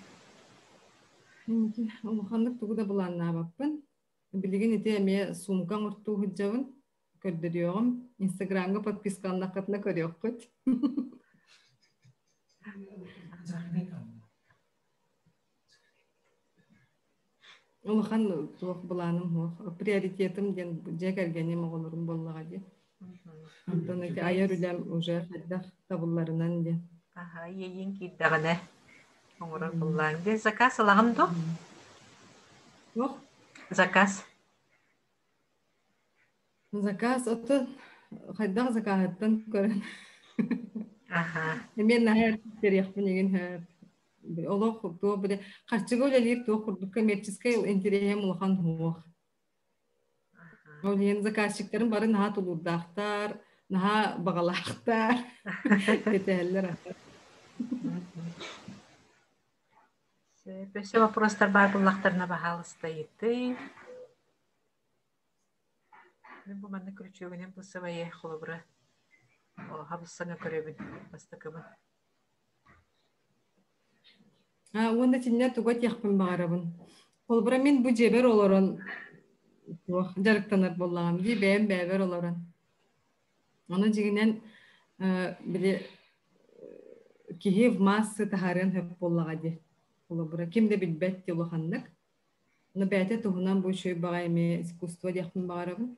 Олықандық тұғы да бұланына баппын. Білген ете әме сумкан ұртту хүджауын көрдіріоғым. Инстаграмға подписканына қатына көріоқ көт. Олыхан туық бұланым хоқ. Приоритетім ден жек әргенем оғылырым болуға де. Антон әке айар үлем уже қайдақ табыларынан де. Ейін кейдіғіне оңырын бұллаң де. Заказ алағым до? Оқ? Заказ. Заказ оты қайдақ закағаттан көрін. Мен нәһәр терияқпын еген хәр. Олық туы біле. Қарчығы өлелер туы құрдық коммерческай интереем ұлған хуық. Олен заказчиктарын бары наға тұлырдақтар, наға бағалақтар. Кетәлілер ақтар. Бөсі вопростар бар бұллақтарына бағалысты етті. Бұл мәнді күрчөгінен бұл сабайы қолы бұры. Хабысыңа көребін, бастықымын. Онда тінне туға тияқпын бағарабын. Қолбыра мен бұл жебер оларын жарықтанар болағым. Жебәйім бәйбер оларын. Оны жегінен біле кейіп массы тахарын хөп болаға де. Қолбыра кемде білбәт де олықандық. Оны бәйті тұғынан бұл шөй бағайме искусство тияқпын бағарабын.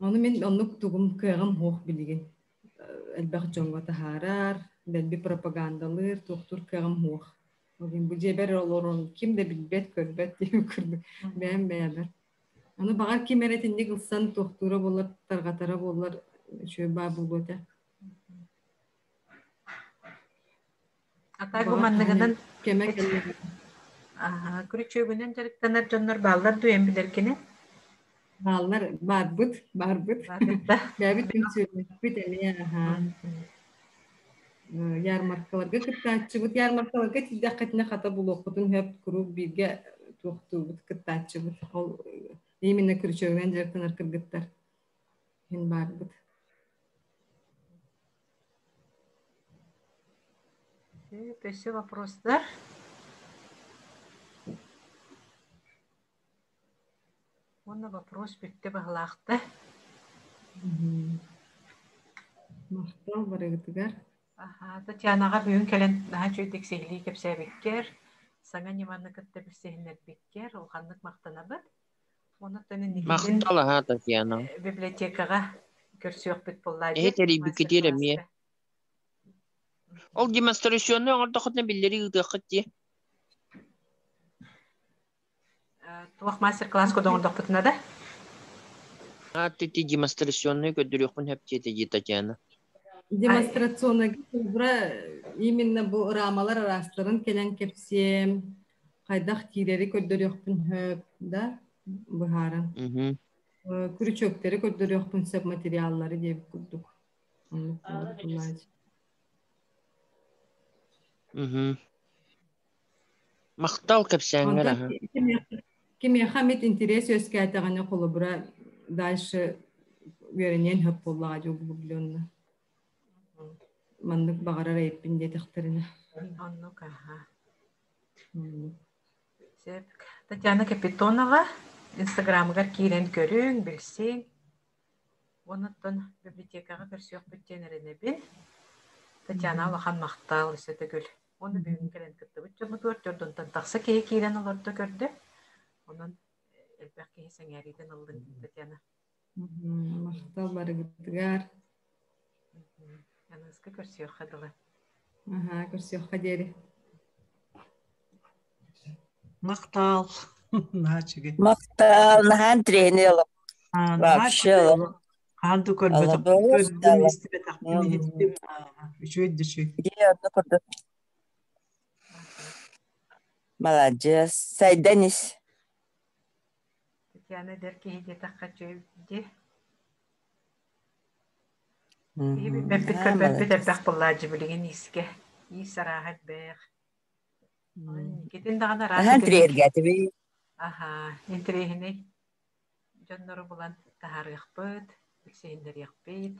Оны мен онық тұғым күйағым хоқ білеген. Әлбәқ жоңға тахарар, бәлбі пропагандалыр, тоқтур кәғым хоқ. Bugün bu ceber olurun kim de bilbet körbet diye kırdık. Ben beğendim. Onu bakar kim eretinde kılsan doktora bollar, targatara bollar şöyle bağ buldu. Atay bu mannıgının Kemek elle. күрүчөөгүнөн жарыктанар дьоннор бааллар дуйан билеркини. Bağlar barbıt. Барбытта. Bäbit gün söylüyor. Ele ha. Ярмаркаларга кыттаачыбыт, ярмаркаларга тилдәккәтне хата булуқытын хөп куру бирге туқтубыт кыттаачыбыт. Ол именно күрчөгөн жактанар кыргыттар. Мен барбыт. Төсө вопростар. Онна вопрос бүтте баглаакта. Мактал барыгытыгар. Татьянаға бүгін кәлен наһа чөйдік сехли кепсәбеккер, саңа неманы кытта бирсехинербеккер, улханнык мактанабыт. Оны төнün никиден Мактала ха Татьяна. библиотекага көрсөк бит буллайды. Этери бикетере ми. Ол демонстрацияны аңардахытны биллери ыдахыт ди. Туак мастер-класс кодоңдок бутына да. Атти демонстрацияны көдөрөкмүн хептети Татьяна. Демонстрационна бura именно bu ramalar arasların kelen kepsem kaydak tileri köddürüyokpun höp da buharan. Kürüçökleri köddürüyokpun söp materyalları diye kurduk. Мактал кепсәңгәр аһа. Кеме хамет интерес өскәтәгәне кулы bura дальше görenen höp bollaga jogu bilenna. Mandık bağırar ayıpın diye takdirine. Onu kaha. Татьяна Капитонова, Инстаграмга киирен көрүң, билсең. Онуттан библиотекага көрсөк бүттенерене бин. Татьяна алахан мактал өсөтөгүл. Оны бүгүн келен кыттыбыт жомутур, жордонтан такса киирен олорду көрдү. Онун элбек кийсеңериден алдын Татьяна. Мактал барыгытыгар. Янызгы көрсөк хадылы. Көрсөк хадери. Мактал. Начыгы. Мактал нахан тренело. Вообще. Канду көрбөтөк. Истебе тактын хитти. Үчөйдүчү. Молодец. Сайданис. Татьяна дерки хиде такка чөйдү. Бәппек буллаҗы билген иске. И сарахат бәх. Кетен дагана рас. Трергәтеби. Интерехне. Җаннары булан тахарыхпыт, сендер якпыт.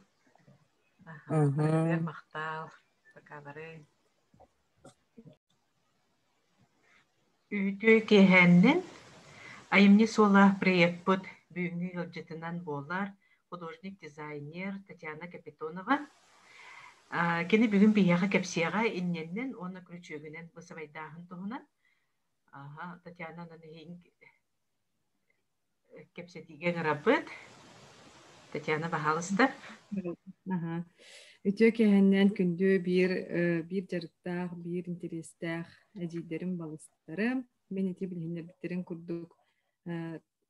Бер мактал, такабары. Үтө кехәннән айымны сола приятпыт бүгүнкү ылжытынан болар. Художник, дизайнер Татьяна Капитонова. Кені бүгін бияға кепсияға инненнен, оны күрчөгінен бысыбайдағын тұғынан. Татьяна наны кепсетиген рабыт. Татьяна бағалыстар. Үтө кехәннән күндө bir жарыктах, bir интерестах әжидерим балыстары. Мен ити билһиннер биттерин курдук.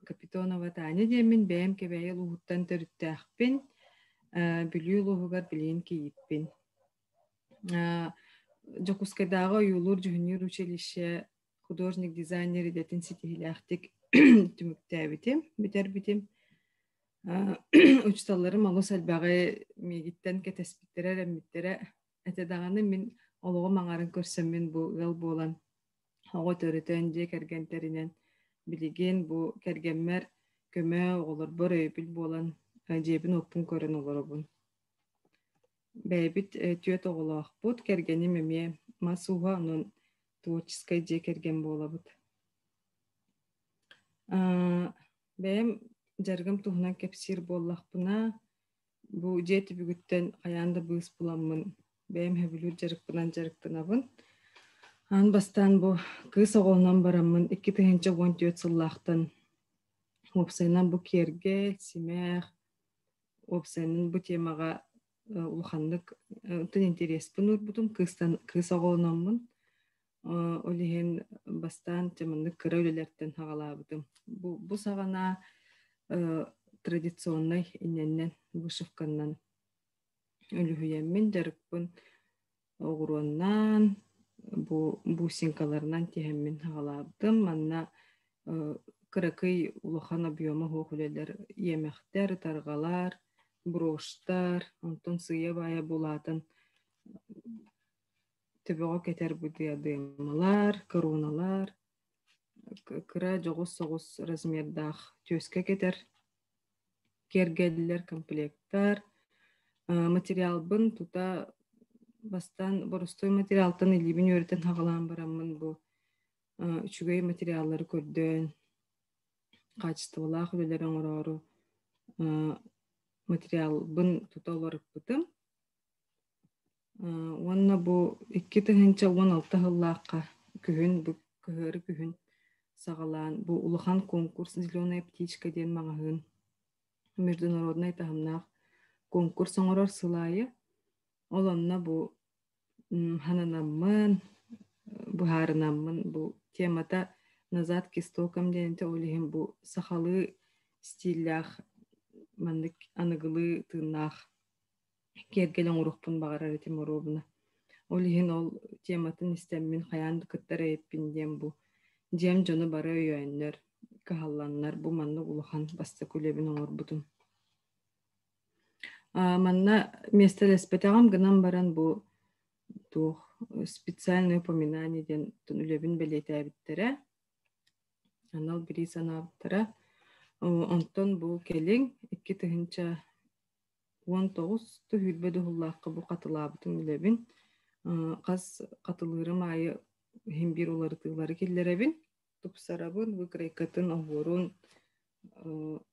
Капитонова Таня демин бәйім кебәйі луғыттан төріттәқпін, бүлі луғығар білейін кейіппін. Жокускайдағы юлур жүхінер училище художник дизайнер едетін сетихиләқтік түміктәбітім, бітер-бітім. Учталарым алу сәлбәғі мегіттен кәтәспіттері рәмметтері әтедағаны мен олығы маңарын көрсөммен бұл ғыл болан. Оғы төрітен де кәргентерінен билеген бу кергеммер көмө олар бөр өйбүл болан жебин оппун көрөн олоробун. Бәйбит түйөт оголоақпут кергени меме масуға онун творческой же керген болабыт. Бәйім жаргам туһунан кепсир боллақпына бу жети бүгүттен аянда быыс буламмын. Бәйім хөбүлүр жарыкпынан жарыктанабын. Ан бастан бу кыз оголунан бараммын 2014 сыллахтан опсайнан бу керге симэх опсайнын бу темага улханнык тын интерес бунур бутум кыз оголунанмын Олиһин бастан чаманнык кыра үлелерден хагалаабытым. Бу сагана традиционный инненнен вышивканнан үлүһүйэммин жарыкпын оҕуруоннаан бусинкаларынан тиһэммин хагалаабытым. Манна кыракый улахан объема хуох үлелер иэмэхтер, таргалар, броштар, онтон сыя бая булаатын төбөҕө кетер будыадыымалар, короналар, кыра жоҕус-соҕус размердаах төөскө кетер кергеллер, комплекттар. Материалбын тута бастан боростой материалтан илибин үөрэтэн хагалаан бараммын бу үчүгэй материаллары көрдөөн качестволаах үлелер оҥорору материалбын тута олоруппутум. Уонна бу 2016 хыллаакка күһүн бу кыһыры күһүн сагалаан бу улахан конкурс «Зеленая птичка» диэн маҕаһыын международный таһымнаах конкурс оҥорор сылайы. Олонна бу хананаммын, бухарынаммын бу темата «Назад к истокам» диэнте олиһин бу сахалы стиллях маннык аныгылы тыыннаах кергелен урухпун багарар этим оробуна. Олиһин ол тематын истеммин хаян кыттара эппин диэн бу диэм жону бары өйөөннөр каһалланнар бу манны улахан баста күлебин оҥорбутум. Манна местелеспетагам гынан баран бу туох специальное упоминание ден үлебин белетээбиттере анал бири санаабыттара. Онтон бу келиң 2019 түһүлбөдү хуллаакка бу катылаабытым үлебин кас катылыырым айы химбир уларытыылары киллеребин тупсарабын выкрайкатын оҕуорун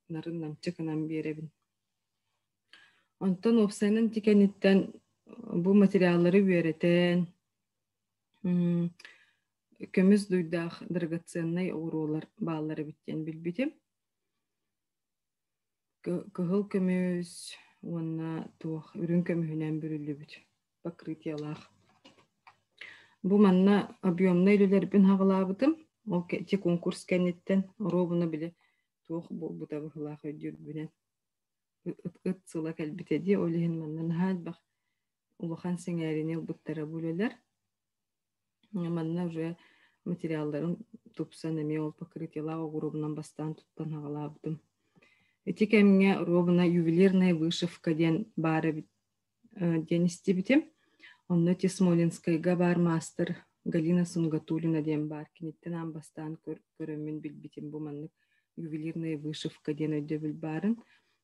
нарын намчы кынан биэребин. Онтон опсайнын тикениттен бу материаллары үөретен көмүс дуйдаах драгоценный оҕуруулар бааллары биттен билбитим. Кыһыл көмүс уонна туох үрүн көмүһүнэн бүрүлүбүт покрытиялаах. Бу манна объемный үлелербин хагалаабытым. Ол ти конкурс кенниттен оробуна биле туох бута быһылаах өйдүрбүнэн ыт сыла кэлбитеди олиһин маннан хаалбах улахан сеңээрине буттара бүлелер. Манна уже материалларын тупсан эми ол покрытиялаах оҕуробунан бастан туттан хагалаабытым. Эти кемге ровно ювелирная вышивка ден бары ден истибитим. Онно ти Смолинскайга бар мастер Галина Сунгатулина ден бар. Киниттен амбастан көрөмүн билбитим бу маннык ювелирная вышивка ден өйдөбүл барын.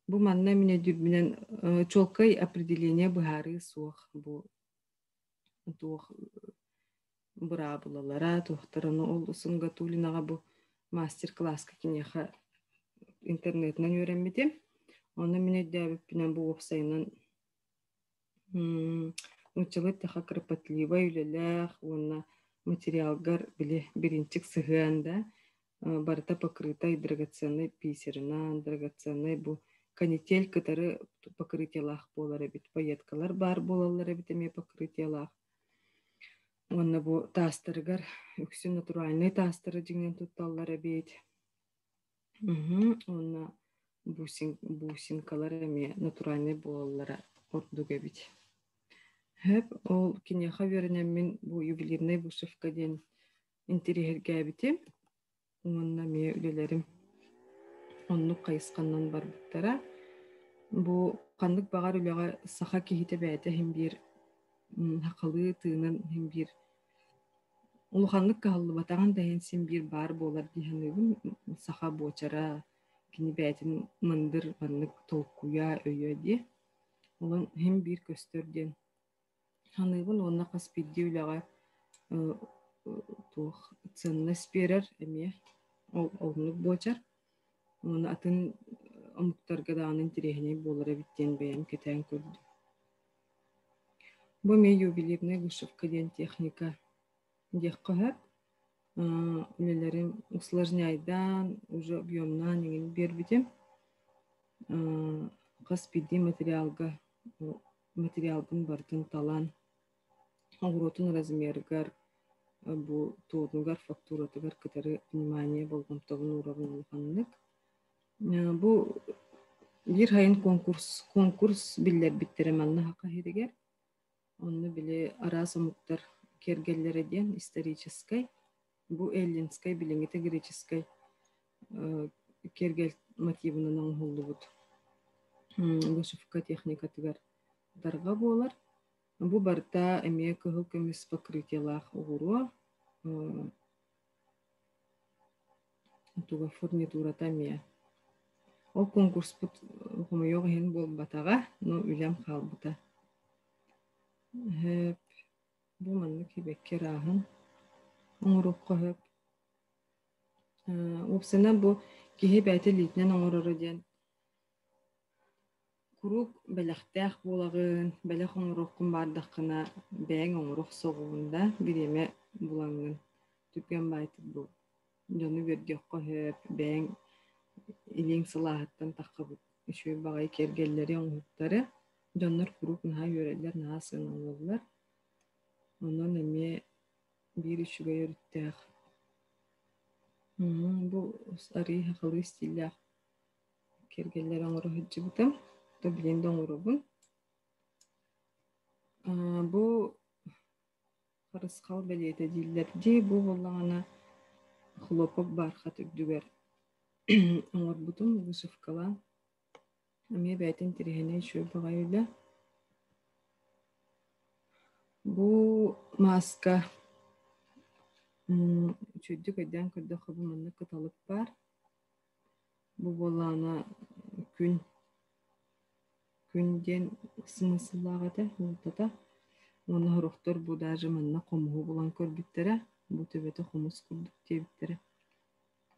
Бу манна мине дүрбүнен чолкай определение быһары суох бу туох быра булалара тухтараны ол Сунгатулинага бу мастер-класска кинеха интернетнен үйренмитим. Оны мен өйдөбүппүнен бу оксайынан учалыт таха кропотливо үлелэх, уонна материалгар биле биринчик сыһыанда барыта покрытай драгоценный писерынан, драгоценный бу канитель кытары покрытиялах болары бит, пайеткалар бар болалары бит эме покрытиялах. Уонна бу тастарыгар үксү натуральный тастары жиңнен тутталлары бит. Онна бусинкалар эме натуральный болалары ордуга бит. Хэп ол кинеха веренеммин бу ювелирный вышивка ден интерьергә битим. Онна ме үлелерим онну кайысканнан барбыттара. Бу кандык багар үлега саха кихите бәйте химбир хакалы тыынын химбир улуханлык кааллы батаган дайын симбир бар болар диханыбын саха бочара кини бәйтин мындыр баннык толкуя өйө ди. Олан химбир көстөрден ханыбын онна каспидди үлега туох ценность берер эме олнук бочар. Оны атын омуктарга даанын тирехине болара биттен бэйэм кетен көрдү. Бу ме ювелирный вышивка ден техника диэх кыһап үлелерим усложняйдан уже объемнан ingen бербитим. Каспидди материалбын бартын талан оғыротын размергар бу туунугар фактуратыгар кытары внимание болгомтогун урабын улханнык. Бу бир хайын конкурс биллер биттере манна хака хиригер. Онны биле араса муктар кергеллере ден исторической, бу эллинской билингите греческой кергел мотивынан оңхуллубут. Вышивка техника тыгар дарга болар. Бу барта эмие кыһыл көмүс покрытиялах угуруа. Туга фурнитурата мия. Ол конкурс бут хомойог хин болбатага, но үлем халбыта. Хеп бу манны кибекке раһын оңорукка хеп. Опсена бу киһи бәйте литнен оңорору ден. Курук бәләхтәх булагын, бәләх оңоруккун бардаккына бәң оңорук соғуында биреме булаңын. Түккен байты бу. Жону бердекко хеп бәң илең сылаһаттан таққыбыт. Үшөй бағай кергеллери оңуттары. Жоннор курук наһа йөрелер, наһа сыналылар. Онон эме бир үшүгө йөрүттәх. Бу ари хакылы стилях кергеллер оңору хыджыбытым. Билинде оңорубун. Бу харыскал белете диллерди, бу боллағана хлопок бархат үгдүгер. Оңорбутум вышивкалан. Аме бәйтен тирихене шөй бағай үлі. Бу маска чөйдік өйден көрді қыбы мұнны кыталып бар. Бу боллағана күнден смысыллағады ұлтата. Оны хұрықтар бу даже манна қомуғы болан көрбіттері. Бу төбеті қомыс күрдік тебіттері.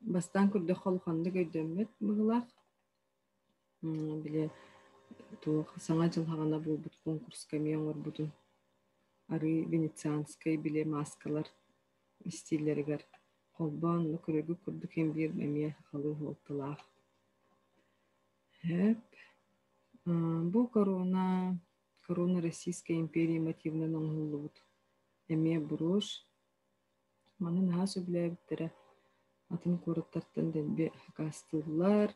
Бастан күрді қолқанды көйдемет бұғылақ. Біле саңа жылғағана бұл бұт конкурска мен оңыр бұтын. Ары венецианскай біле маскалар стилерігер. Қолбан көрігі күрдік ем бір мәме қалы олтылақ. Бұл корона Российской империи мотивнен оңғылы бұд. Әме бұрыш. Манын хасу біле біттірі. Атын көріттартын дәлбе хакастылар,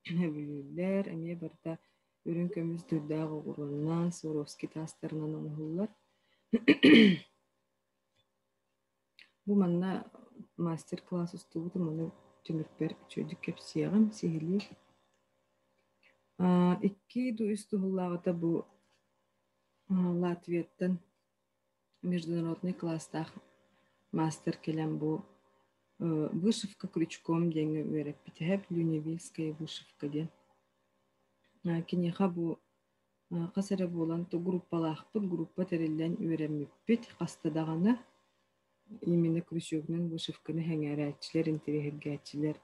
әбілілер, әме барда өрін көміз дүрдағы ғұрыннан, Суровский тастарынан оңғылар. Бұл манна мастер-класс ұсты бұды, маны түмірпер чөйдік кәпсияғым, сихили. Икки ду үсті ғыллағыта бұл Латвияттан международный класстақ мастер келем бұл вышивка крючком деньги вереппите хеп люневильская вышивка ден. Кинеха бу касара болан то группалахпыт, группа терелден öğrenмеппит кастадаганы именно крючогнун вышивканы хәңәрәтчиләр, интерьергәтчиләр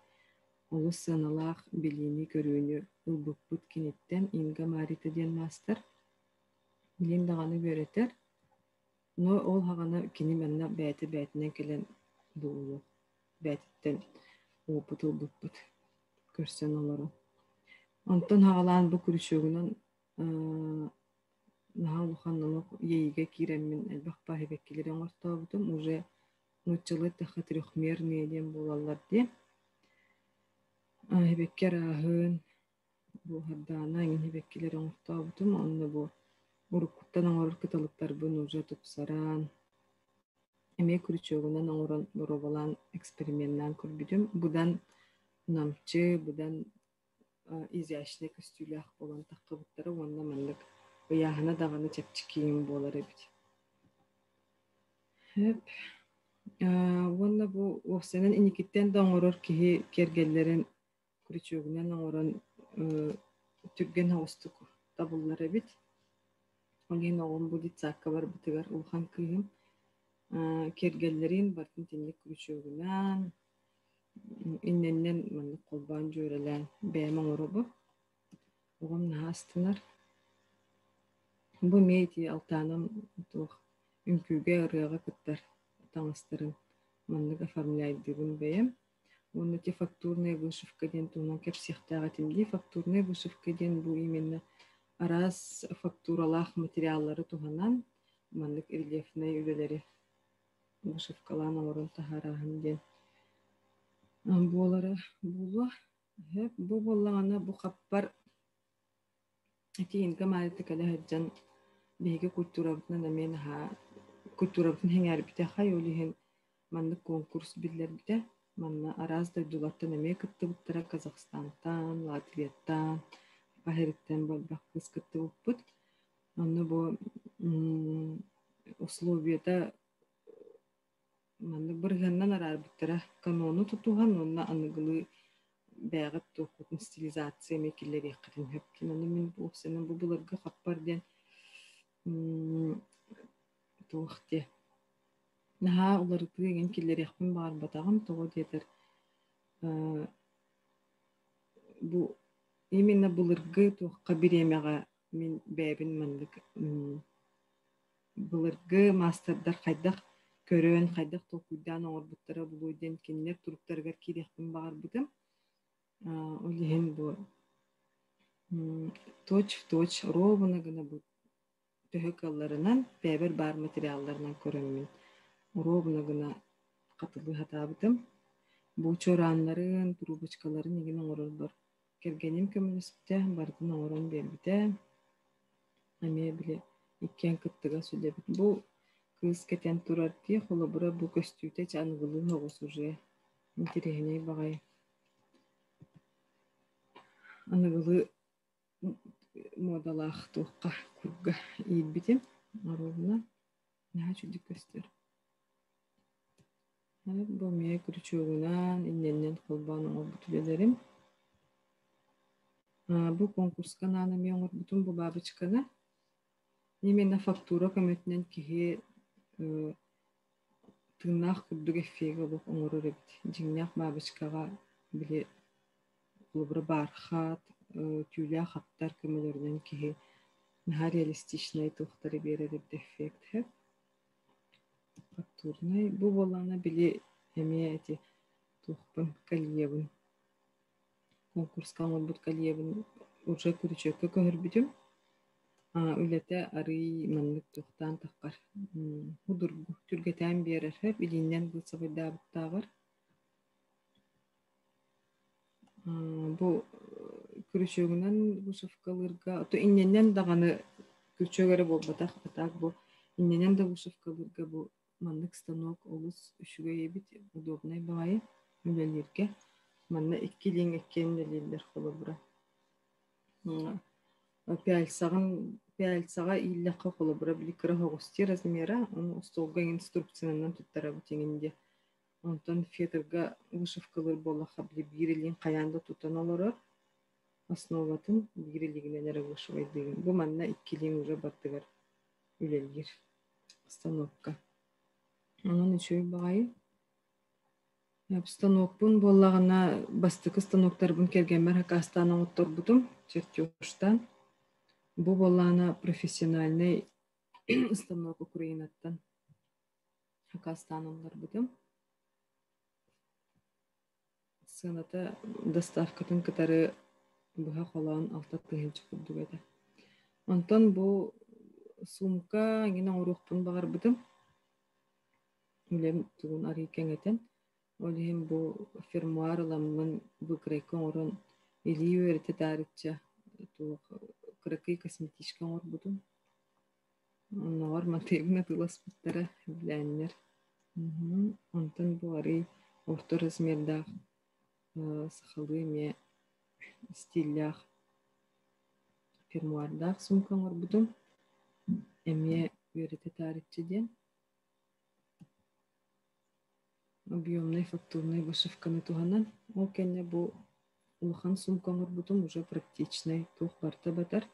олы саналах билини көрүүнү ылбыппыт кинеттен Инга Марита ден мастер билин даганы өретер. Но ол хаганы кини менне бәйте-бәйтенен келен булу. Бәйттен опытыл бұппыт көрсен олары. Онтан хағалан бұ күрішігінен наға ұлықаннан ейге киреммен әлбақ бағыбеккелері оңырта бұдым. Уже нұтчылы тәқі трехмерный еден болалар де. Хебеккер ағын бұл ғардана еңін хебеккелері оңырта бұдым. Онны бұл ұрыққыттан оңырыр кыталықтар бұн уже тұпсаран. Эме күрүчөгүнөн оңорон боробалан эксперименттен көрбүдүм. Будан намчы, будан изящный костюлях болан таккыбыттары онна мандык ыяхына даганы чепчи кийим болар эбит. Онна бу оксенен иникиттен да оңорор кихи кергеллерин күрүчөгүнөн оңорон түрген хостук табыллар эбит. Олин оғын бу дитсакка бар бытыгар улхан кыйым. Кергеллерин бартын тенлек күрүчөгүнөн инненнен мандык колбан жөрелен бәймің ұрыбы. Оғым нағастынар. Бу мейти алтаным үнкүге ырыға кыттар таңыстырын мандык оформляйдыгын бәйім. Оны те фактурная вышивка ден туынан кепсияқтаға темде. Фактурная вышивка ден бу именно арас фактуралах материаллары туғанан мандык рельефный үлелері вышивкалан орын тахараһын ден. Буолара була хеп бу боллағана бу хаппар тиинге маалыты кэлэ хаджан биһиги культурабытынан амен ха культурабытын хеңер бите хай олиһин манны конкурс биллер бите манна араз дойдулаттан эме кыттыбыттара Казахстантан, Латвияттан, Бахириттен болбак кыз кыттыбыппыт. Онны бу условията манны бырганнан арарбыттара канону тутуган онна аныгылы бәгыт тохутун стилизация мекиллери кытын хепкин аны мен бу сенен бу буларга хаппар ден тохте наха улар деген киллери хпин бар батагым того детер бу именно буларга тохка биремега мен бәбин мандык буларга мастердар кайдак көрөн кайдак токуйдан орбуттара булуйден киннер туруктарга кирехпин бар бутым олиһин бу точ ровно гына бу төһөкалларынан бәбер бар материалларынан көрөммүн ровно гына катылы хатабытым бу чоранларын трубочкаларын эгин оңорор бар кергеним көмүнүстө бардын оңорон бербите эме биле иккен кыттыга сүлебит бу кыз кетен турар ди холобура бу көстүүтэ чаныгылы хогус уже интерехине багай аныгылы модалах туққа курга ийбитим аровна нахачуди көстөр бу ме күрчөгүнан инненен колбан обутулелерим бу конкурска нана меоңор бутун бу бабычканы именно фактура көмөтүнөн кихи тыыннаах курдук эффеги олук оңорор эбит жиңнах бабычкага биле улубура бархат тюля хаттар көмөлөрүнөн кихи наха реалистичный тухтары берер эффект хеп фактурный бу болана биле эме эти тухпун кальевын конкурска оңорбут кальевын уже күрүчөккө көрбүтүм үлете арый маннык тухтан таккар худургу түргетен берер хеп илинен былсабайда буттагар бу күрүчөгүнөн вышивкалырга то инненен даганы күрчөгөрө болбатак атак бу инненен да вышивкалырга бу маннык станок олус үшүгө эбит удобный баайы үлелерге манна иккилиң эккенелилер холобура пяльсага иллакка холобура биликра хогусти размера он столга инструкциянан туттара бутеңинде онтон фетырга вышивкалыр болаха били бирилин каянда тутан олорор основатын бирилигинен вышивайдыгын бу манна иккилиң уже баттыгар үлелгир станокка анан үчөй багайы станокпун боллагана бастыкы станоктарбын кергенмер Хакастанан отторбутум чертежтан бу боллана профессиональный станок Украинаттан Хакастананлар бутум сыната доставкатын кытары буха холан алта тыгынчы курдук эте онтон бу сумка аңина орухпун багар бутум үлем тугун ари кеңетен олим бу фермуар ламмын бу крекон орон илиу эрте тарыча ту крекый косметичка ор бутум оннор матегна тыласпыттара билэннер онтон бу ари орто размерда сахалы ме стилях фермуардах сумкан ор бутум эме эрте тарыча ден объемный фактурный вышивканы туганан ол кенне бу улахан сумкаңыр бутум уже практичный тух барта батар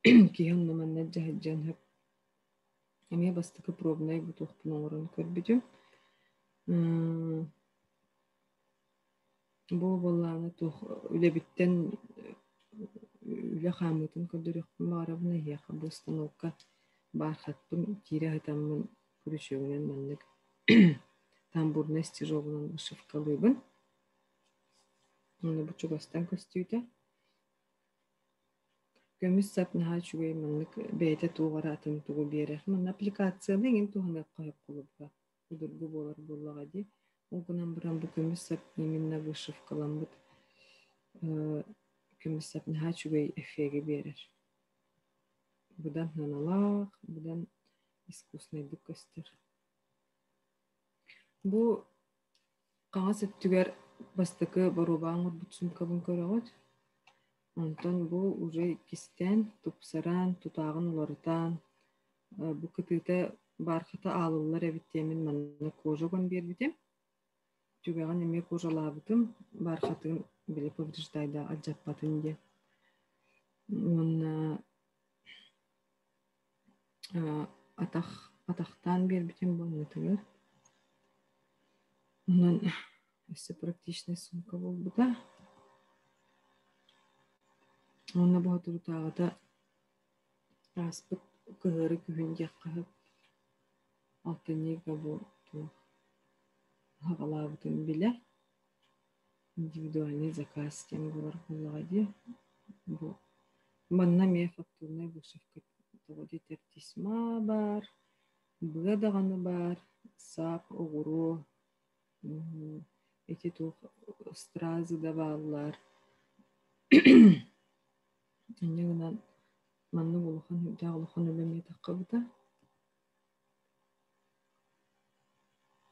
киен номанна жаһаджан хеп эме бастыкы пробный бу тухпун орун көрбүтүм бу болланы тух үлебиттен үле хамытын көдөрөкпүн барабына яка бу станокка бархатпын кире хатаммын күрүчөгүнөн маннык тамбурный стежогунан вышивкалыбын оны бучугастан көстүүтэ көмүс сапнаха чугай маннык бейте тугара атын тугу берер ман аппликациялы ин тугана коюп кулубга удургу болар буллага ди. Огунан буран бу көмүс сап именно вышивкаламбыт. Көмүс сап наха чугай эффеге берер. Будан наналах, будан искусный көстер. Бу каңа сөттүгер бастыкы борубаң урбут сумкабын көрөгөт. Онтон бу уже кистен, тупсаран, тутагын уларытан. Бу кытыта бархата алылар эбиттемин манна кожогон бербитим. Түгәгән эме кожалабытым, бархатын биле повреждайда аджаппатын де. Он атақтан бербитим болны тыгыр. Онан өсі практичный сумка болбута. Онна бұға тұрутағыда аспыт кығыры күхінге қағып алтынега бұл хағалабытын біле. Индивидуальный заказ тем болар қолаға де. Манна ме фактурный вышивка тоғыды тертисма бар, бұғадағаны бар, сап, оғыру, эти тух стразы да баллар. Энегенен манны улухан дагылухан өлеме такыбыта.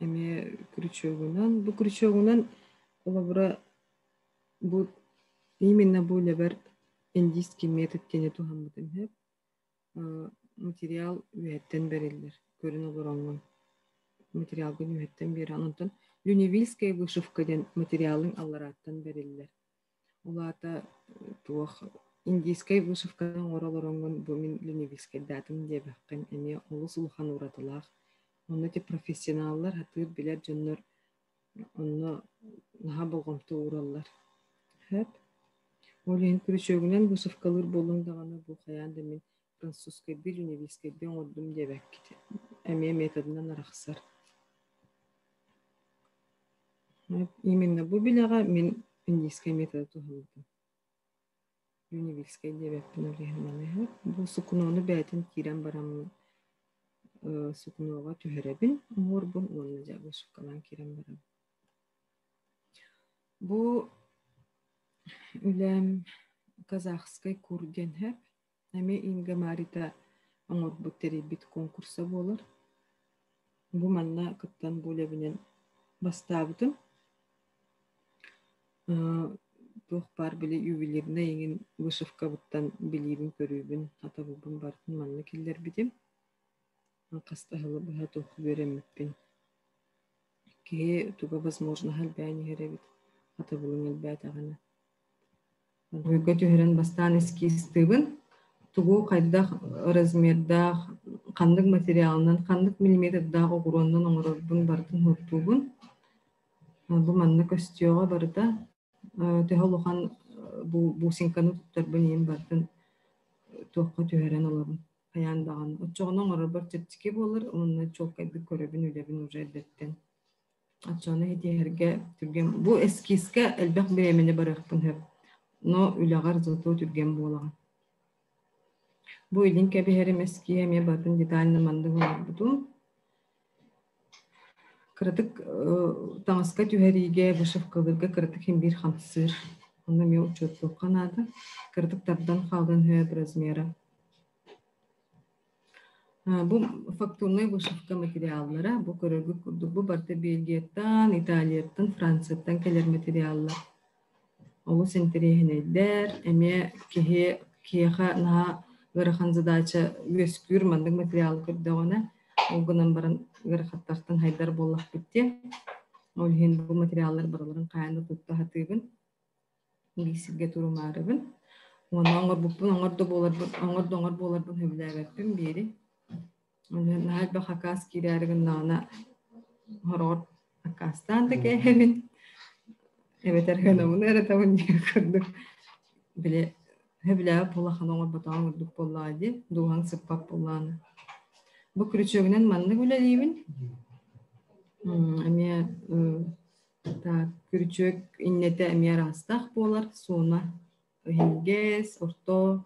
Эме крючогунан, бу крючогунан олабыра бу именно бу лебер индийский метод тене тухамбытым хеп. Материал үеттен берилер. Көрүн олоронгон. Материалга үеттен бери анантан Люневильская вышивка ден материалын аллараттан берилер. Улата туох индийская вышивкадан оролоронгон бу мен Люневильская датым дебеккен эме улус улухан уратылах. Онны те профессионаллар хатыр билер жоннор онны наха болгомту ураллар. Хеп. Олен күрүчөгүнөн вышивкалар болуңдаганы бу хаянда мен французской бир Люневильская бен ордум дебеккит. Эме методунан араксар. Именно бу билага мен индийский метод тухалдым. Люневильская дебекпин олегенманы. Бу сукунону бәтин кирен барам сукунога түһәрәбин, орбун онны жабышкалан кирен барам. Бу үлем казахской курден хеп. Әме инга марита аңорбут теребит конкурса болар. Бу манна кыттан булебинен бастабытым. Тух бар биле ювелирне еңин вышивка буттан билибин көрүбүн атабыбын бартын манна киллер битим. Кастахылы быха тух беремиппин. Ке туга возможно халбяни херебит. Атабылын элбәт агана. Буйга түһәрен бастан эскистыбын. Тугу кайдах размердах кандык материалынан кандык миллиметрдагы огуроннан оңорорбун бартын хуттубун. Бу манна көстүөгө барыта төһөлөхан бу синканы туттарбын ем бартын тоққа түһәрен олабын. Аяндаган очогонун оңорор чечки болор, онун чолкайды көрөбүн үлебин уже элбеттен. Ачаны хетиерге түрген бу эскиске элбек беремени барыкпын хеп. Но үлягар зото түрген болаган. Бу илин кебихерим эские ме батын детально мандык олорбутум. Кырдык таңыска түһәриге вышивкаларга кырдык хим бир хамсыр. Онда ме учетлык канады. Кырдыктардан калган хөп размера. Бу фактурный вышивка материаллары, бу көрөгү курдук, бу барта Бельгияттан, Италияттан, Францияттан келер материаллар. Олу сентерехинелдер, эме кеха на гырахан задача өскүр мандык материал көрдөгөнө. Олгунан баран гырахаттартан хайдар боллак битти. Ол хен бу материаллар бараларын кайында тутта хатыбын. Бисирге турумарыбын. Онан оңордо боларбын хөбүләбеппин бери. Онан халба хакас кирәрген нана хорор акастан да кехевин. Эветерген амын эретавын көрдүк. Биле хөбүләбеп болахан оңорботан көрдүк боллады. Дугаң сыппап болланы. Бу крючогунан манны гүлелибин. Эме крючок иннете эме растах болар, суна хингес, орто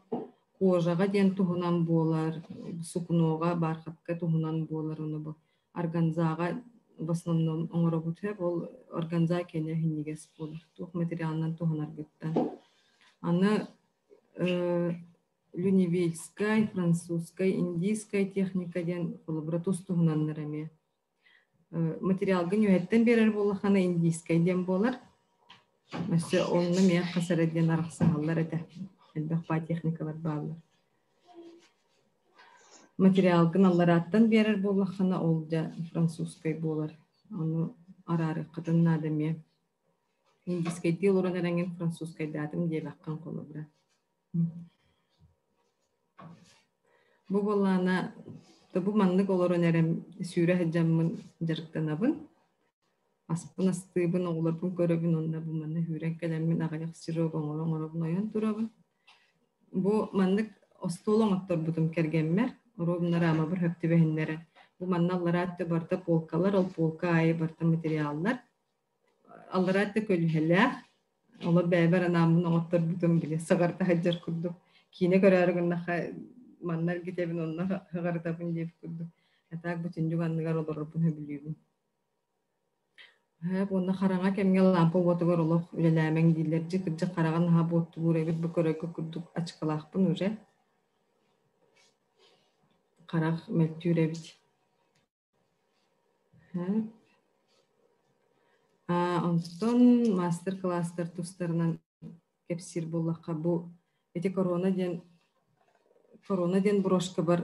кожага ден тухунан болар, сукунога бархатка тухунан болар, оны бу органзага в основном оңоробут ол органза кене хиннигес болар. Тух материалынан туханар гыттан. Аны люнивельскай, французскай, индийскай техника ден колобратус туханан нараме. Материалгын үһэттен берер боллахана индийскай ден болар. Мәсі онны мен қасар әден арақсығалар әді. Әлбәқ ба техникалар бағылар. Материалгын аллараттан берер боллахана ол да французскай болар. Оны арары қытын надаме. Индийскай дел оран әрәңген французскай датым дел аққан қолы бұра. Бұл болана bu manlık olurun erem süre hecamın jarıktanabın. Aspın astıbın oğularbın köröbün onna bu manlı hürek kelemin ağayak sirobun oğulun oyan durabın. Bu manlık ostolun aktor budum kergemmer. Orobunlara ama bir höptü behinlere. Bu mannalara attı barda polkalar, ol polka ayı barda materyallar. Allara attı kölüheler. Ola beyber anamın aktor budum bile. Sağarda haccar kurduk. Kine körargın naha mannar gitebin onna hıgartabın deyip kurduk. Atak bütün juganlıgar olurubun höbülübün. Hep onna karanga kemge lampa otugar oluq ülelämen dillerci kırcı karagan ha bottu burayıp bu körökü kurduk açıkalaqpın uje. Qaraq meltürebit. Ondan master classlar tustlarından kepsir bollaqqa bu eti korona den broşka bar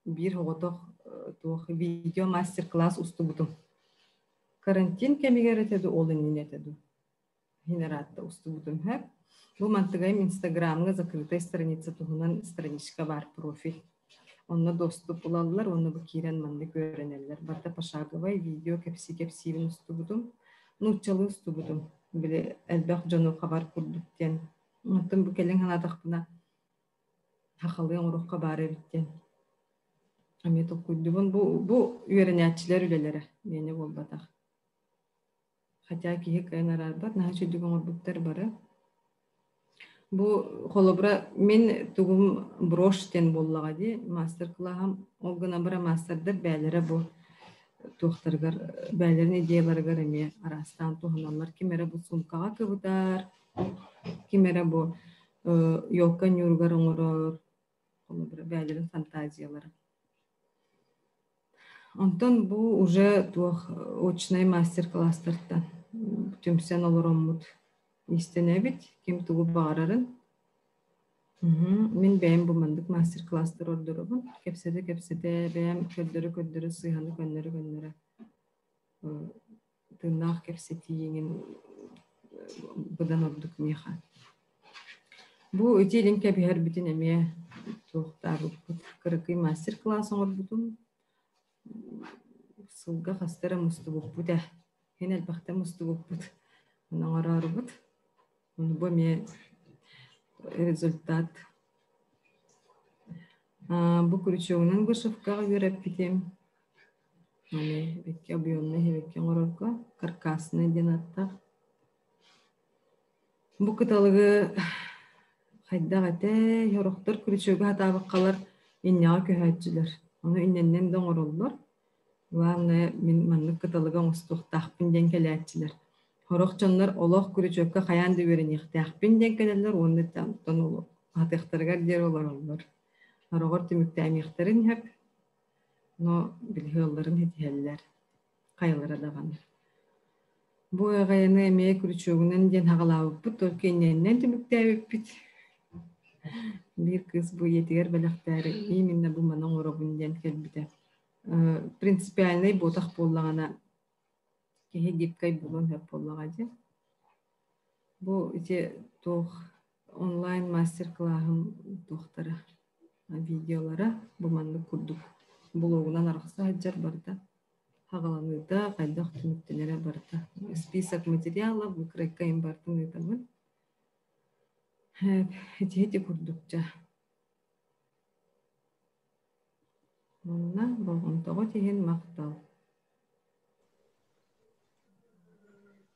bir hoğotoq video master class ustubutum. Karantin kemiger etedi olun etedi. Generatta ustubutum hep. Bu mantıgayım Instagram'ga закрытая страница tuğunan страничка var profil. Onunla dostlup bulallar, onu bu kiren mandık öğrenerler. Barda paşagavay video kepsivin ustubutum. Nutçalı ustubutum. Bile elbaq jonu kabar kurduk diyen. Ondan bu kelen hanadak buna haqalığın uruq kabare bitten. Amet okuydubun bu öğrenetçiler ülelere. Beni olbadak. Hatta ki hikayen ararbat, naha çödüğün orbutlar barı. Bu holobra men tugum broş den bollaga di master class'am oguna bira masterdir bәлері bu toxtargar bәлерин ideyalargar eme arastan tohunanlar kimere bu sumkaga kıbıtar kimere bu yolka nyurgar oңoror holobra bәлерин fantaziyaları. Ondan bu уже очный мастер класстардан tümsen oloроммут istenebit kim tuğu bağırarın. Min bəyəm bu mandık master classlar ordurubun. Kepsede bəyəm köddürü sıyhanı gönnörü. Tırnaq kepseti yengin budan orduk meha. Bu öteylin kebihar bütün emeye tuğtarı kırıkı master class ordudum. Sılga xastara mustubuk buda. Hen elbaqta mustubuk bud. Ona ararı bud. Onu bu me результат. Bu kurçoğunun gışıfkağı görüp bitim. Hani bekki abiyonlu hevekki ororka karkasını den atta. Bu kıtalığı hayda gate yoroktor kurçoğu hata bakkalar innağa köhәtçiler. Onu innenden de orollar. Ve min manlık kıtalığı ostuqtaqpın den kelәtçiler. Horokçanlar olaq kurçoğu kayan düverin ihtiyaqpın den kelәller onu tamtan olu. Hatıqtargar der olar. Horogor tümüktämiqterin hep no bilhiolların hetiheller. Qayılara dağan. Bu ağayını emeğe kurçoğundan den haqalabıp bu tolkennenden tümüktäbip bit. Bir kız bu yetiger belaqtari iminne bu manan orobun den kelbite. Принципиальный ботақ боллағана кеге гепкай болон хеп боллағади. Бұл ите тоқ онлайн мастер классым тоқтары видеолары бұл манды күрдік. Бұл оғынан арқысы хаджар барда. Хағаланыда қайдақ түміктенері барда. Список материалов выкрайкайым бардың етамын. Хети күрдік жа. Онна болғантығы деген мақтал.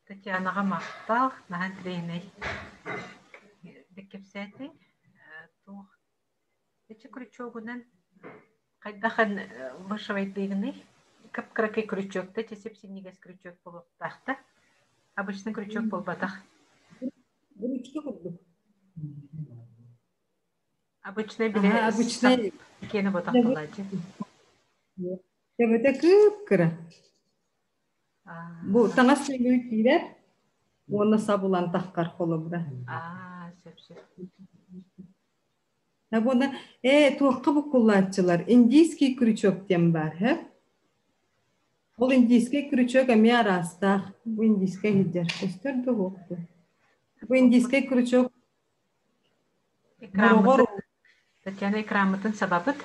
Татьянаға мақтал, нахан трейней. Декепсәті. Эти крючогынан қайдақын башывайдығыны кап-кракай крючокта тесеп синнигес крючок болуктахта. Обычный крючок болбатах. Ручка курдук. Обычный Ага, биле обычный. кені ботақ болады. Тебете кып-кыра. Бу таңас сөйлөй тирер. Оны сабулан таққар холобра. Сөп. Бона туаққа бу куллатчылар индийский крючок тем бар, хэ? Ол индийский крючок ами арастах. Бу индийский хиджер. Өстөр дугу. Бу индийский крючок горогор. Татьяна икрамытын сабабыт.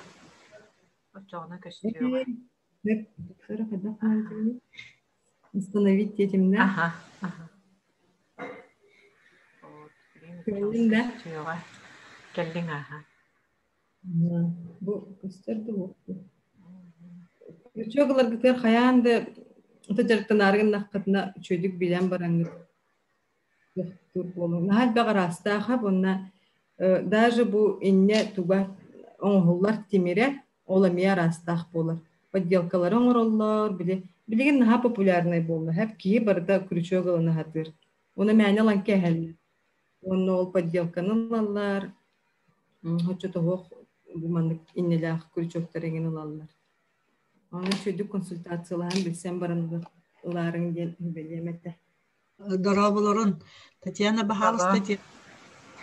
Очоғына көстіруға. Установить этим, да? Ага. Келдің, аха. Бу көстөрдү бу. Крючоглар гытер хаянды тажарттан аргын наққытына чөйдік билен бараңыз. Тур болу. Нахал бағарастаға бұнна даже бу инне туба оңғылар темере ола мияр астақ болар. Подделкалар оңғыроллар, білеген наға популярный болды. Хәп кейі барда крючогланы хатыр. Оны мәне лан кәхәл. Оны ол подделканы лалар. Хоча тоғық бұмандық иннелі крючоктар еген лалар. Оны чөйдік консультацияларын білсен барындыларын ден білеметті. Дарабыларын Татьяна Бахалыс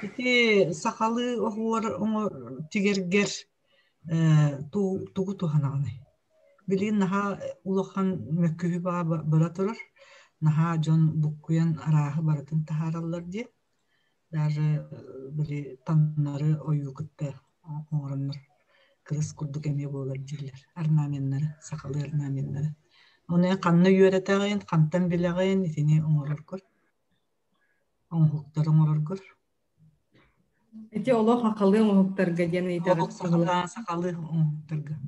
Ити сақалы оғыр тигергер тугу туханағаны. Билин наха улахан мөккүбі бара тұрыр. Наха жон бұққуян арағы баратын тахаралар де. Даже били таннары ойу күтті оңырыныр. Кырыс күрдік әме болар дейлер. Арнаменлері, сақалы арнаменлері. Оны қанны үйеретағайын, қантан білеғайын, етіне оңырыр көр. Оңғылықтар оңырыр көр. Эти олох акылы оңуктарга дені итарып. Сақалы оңуктарга.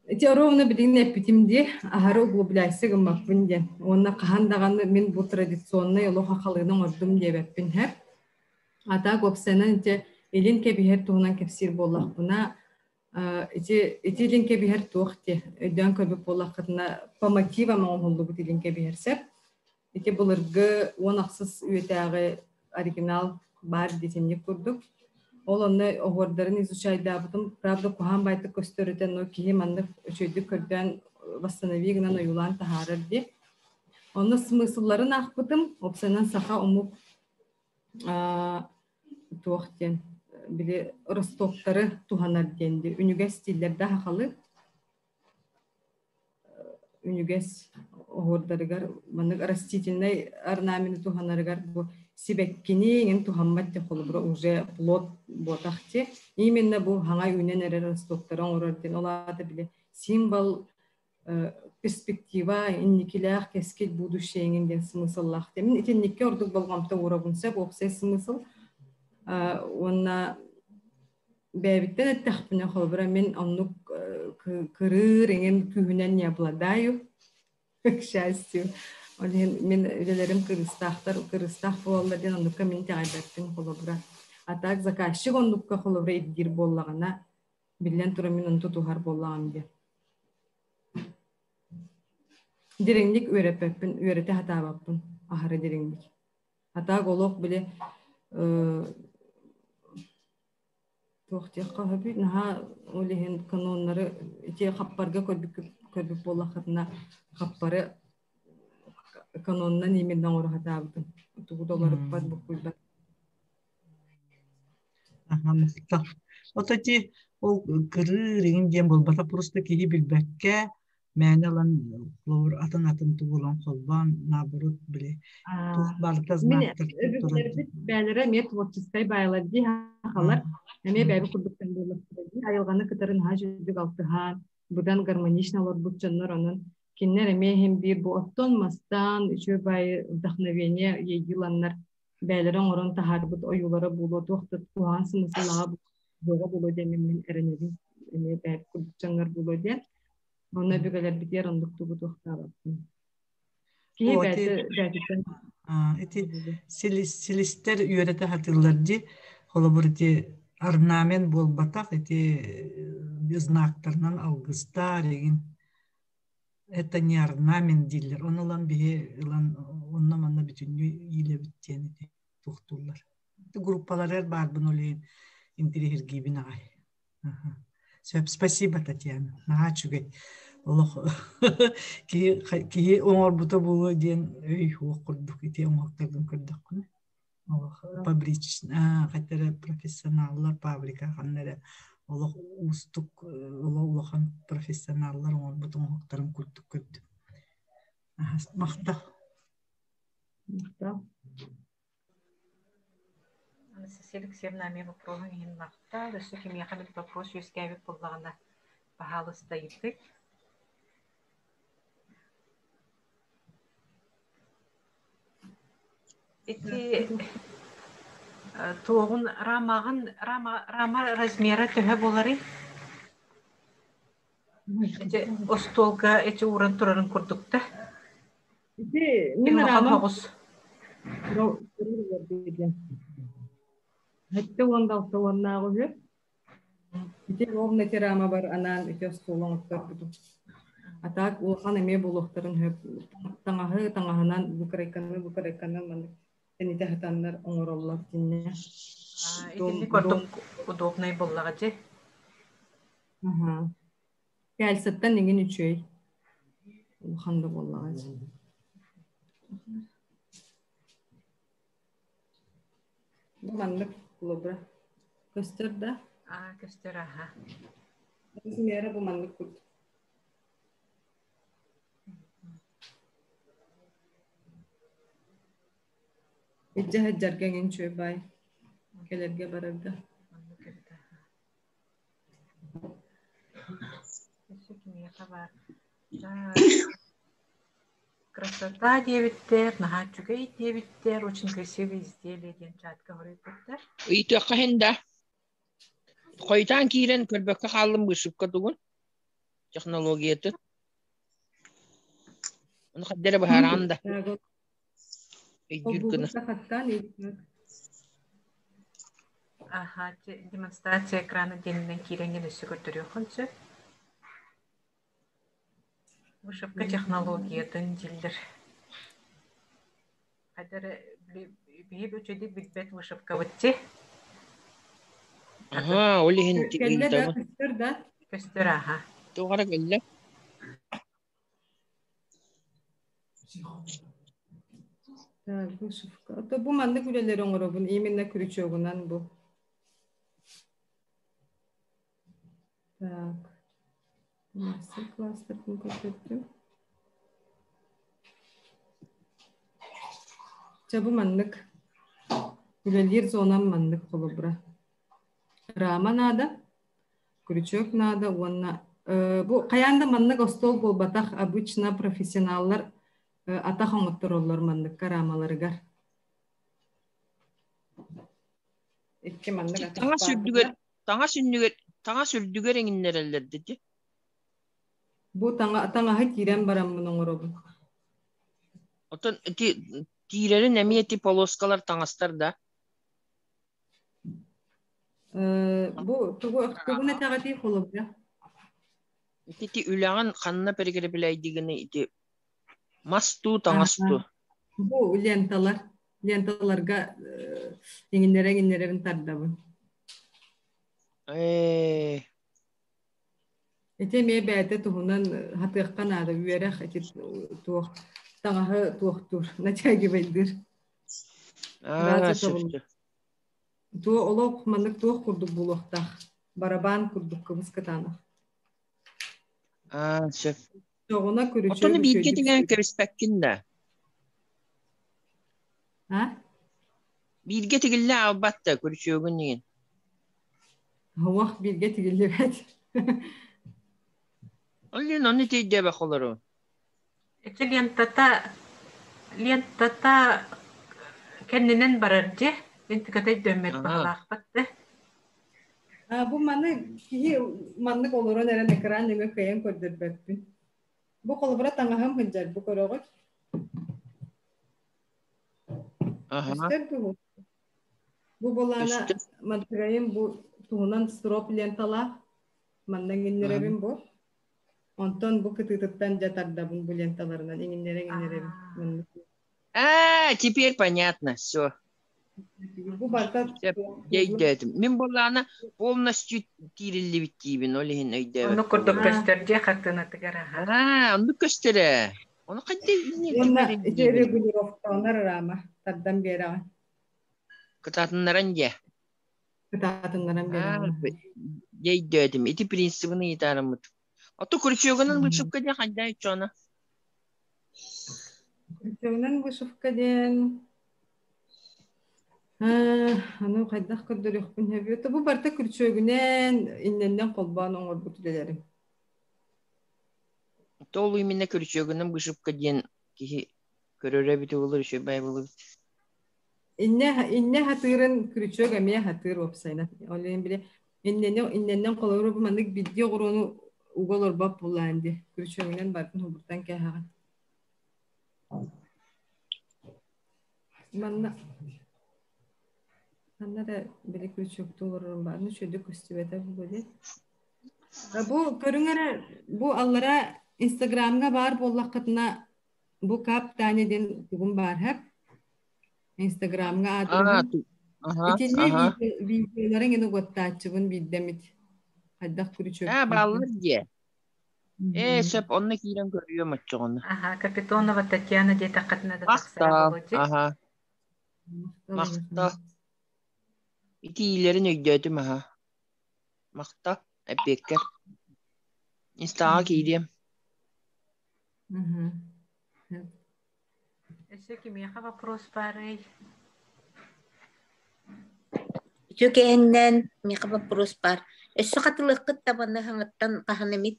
Эти ровно бидин эпитимди ахары углубляйсы гыммакпын ден. Онна қахандағаны мен бұл традиционный олох акылының ордым дебеппін хәп. Ата көпсенен элин кебихер туғынан кепсир боллақпына. Эти элин кебихер туғти. Өйден көбіп боллаққытына по мотивам оңғылды бұт элин кебихерсеп. Эти бұлырғы онақсыз үйетәғі оригинал бар детенде көрдік. Ол оны оғырдарын изучайда бұтым. Правда, кухан байты көстөрітен, но кейі мандық өчөйді көрден восстановигінен ойулан тахарыр де. Оны смысылларын ақ бұтым, опсанан сақа ұмып туақтен. Біле ростоктары туғанар денді. Үнігес стиллерді хақалы. Үнігес оғырдарыгар, мандық растительный орнамені туғанарыгар бұл Сибеккини тухамматте холбро уже плод ботахте. Именно бу хаңай үнен эрер стоктарың орорден олады биле символ перспектива инникилях кескет будущееңден смысллах. Мен итенникке ордук болгамта урабунса бопсай смысл. Онна бәбиттен аттахпына холбро мен оннук кырыр энген күһүнен не обладаю. К счастью. Мен өлелерім кырыстақ болалардан ондыққа мен тағайбаттың қолыбыра. Атақ заказчық ондыққа қолыбыра еддер болағына білен тұра мен онды тұғар болағын бе. Дереңдік өреппін, өреті хатабаппын, ахары дереңдік. Атақ олық біле тоқтиаққа хөбі, наға олеген канонлары қаппарға көрбік болақытына қаппары каноннан именно орхатабдым. Тугудолар бар букуйба. Мықты. Отати ол кыры реген болбата просто киһи билбекке мәне лан лор атын тугулан колбан наоборот биле. Тух барта знактар. Бәлере мет творческой байлар ди халар. Эме бәбі курдуктан болып. Айылганы кытарын ха жүзүк алтыха. Будан гармоничналар бутчаннар анын киннер эмехим бир бу оттон мастан үчө бай вдохновение егиланнар бәлерен орон тахарбыт оюлары болу тоқтат куан смыслага бога болу демен эренедин эме бәп курдучаңар болу де оны бөгөлөр битер ондукту бу токтабап ки бәти эти селистер үйрете хатыллар ди холобурти орнамент болбатак эти знактарынан алгыстар еген. Это не орнамент дилер. Он улан бие улан онна манна бүтүннү иле биттени де тухтулар. Группалар бар бун олен интерьер гибин агай. Спасибо, Татьяна. Нагачугай. Олох ки оңор бута болу ден үй окурдук ити оңоктардын көрдөккүн. Олох фабрич кайтара профессионаллар фабрика ханнара олох устук олохан профессионаллар оңор бутун оңоктарын көрдүк көрдү. Мактал. Сесилик Алексеевна, попробуем ин мақта. Дұрысы кем яқамет вопрос өскәбек болғағына бағалыста еттік. Эти тоғын рама размері төһі болары. Эти остолға эти уран тұрарын көрдікті. Мен рама Хәтті оңдалты оңнағы жүр. Ите оғын әте рама бар, анан әте столың ұқтар бұды. Атақ олған әме болуқтарын хөп. Таңағынан бұқырайқаны мәні. Әне тәхтанлар оңыр олар дінне. Итінні көрдік удобнай боллаға же? Кәлсеттен еген үшөй. Олғанды боллаға же. Bu manlık kulubra. Göster de. Göster aha. Bizim yere bu manlık kurdu. İcce heccarga gençöy bay. Kelerge bararda. Красота девиттер, нахачугай девиттер, очень красивые изделия денчатка хорыйпыттар. Үйті қахында. Қойтан кейрен көрбекке қалым бұшып көтігін. Технологияты. Оны қаддері бұхаранда. Үйдір күні. Аха, демонстрация экрана денінен кейренген өсі көрдірі өкінсі. Вышивка технологиятын дилдер. Кайдары бейіп өчеді бітбет вышивка бітте. Ага, олеген Кәлі да көстер да. Көстер, аха. Тоғара кәлі. Вышивка. Bu mandık üleleri oңыры бұн. Еменне күрічі оғынан bu. Так. Мастер кластер көрсөттүм. Çabı manlık. Ülelir zonam manlık kolubra. Rama nada. Крючок nada. Bu kayanda manlık ostol bol batak обычно профессионаллар атақ оңыттыр олар manlık karamaları gar. İki manlık ataq. Tağa sürdüger enginler eller dedi. Bu tağa kiren baram bunun orobu. Otan tirerin emiyeti poloskalar tağastar da. Bu ne tağı değil olup ya? Iti ülağın kanına pergere bileydiğini iti mastu tağastu. Bu lentalarga enginlere tarda bu. Eteme bäde tuhunan hatıqkan ada üyerek etit tuğ tağı tuğtur naçagi beldir. Tuğ olok manlık tuğ kurduk buluqta. Baraban kurduk kıbıskatana. Şef. Tuğuna körüçü. Otonu bilge degen körüspekkin de. Ha? Bilge tigille abatta körüçüğün deyin. Hava bilge tigille bet. Olin onu teyde bakılır. Eti lentata kendinin bararcı. Lentikatay dönmek bağlaqpattı. Bu manlık olur o neren ekran demek kayan koydur bekbin. Bu kolubra tangahım hıncar bu koroğut. İster bu. Bu bolana mantıgayım bu tuğunan strop lentala Mandan indirebin bu. Ondan bu kıtıtıttan jatardabın bu lentalarından indirebin. Теперь понятно, все. Bu barda Ейдетим. Мен болана полностью тирилли биттибин, олихин Onu өйдөбөт kurduk болура. gösterce kattığına tıgar aha. Onu göstere. Onu kayda inirdi Yonna verin ite dibin. regulировка onlar rama taddan beri Кытатыннаран же. kıtatınların beri. Ейдетим. Ити принцибini итарамыт. Ото күрчөгөнөн бышыпка же кайда үчөна. Kürçöğünden bu şıfkaden. Anu kaydak kadar yok bin hebiyor. Bu barda kürçöğünden innenden kolbağın oğur bu tülelerim. Толу именно күрчөгөнөн бышыпка ден кихи көрөрө бити болор үшө бай болор. İnne hatırın kürçöğü emeye hatır opsayna. Olayım bile innenden kolbağın bu mandık video kurunu ugol orbap bulandı. Kürçöğünden barın huburtan kehağı. Manna da bile kürçöğü olurum barını şöyle küstüvete bu böyle. Bu körüngere bu allara Instagram'a var bollak katına bu kap taneden bugün var hep Instagram'a adırım. İçinde videoların yine göttatçıbın biddemit. Haddak kuru çöp. Баллар же. Söp onunla kiren görüyor maçı onu. Aha, Kapitonova Tatyana diye takatına da taksaya Makta. bulucu. Aha. Makta. İti iyilerin ögdödüm aha. Makta. Hep bekler. Insta'a gireyim. Еще кимеха вопрос парей. Жүгеннен миқа вопрос бар. Өссө катылыккыт табаны хаңыттан каханемит.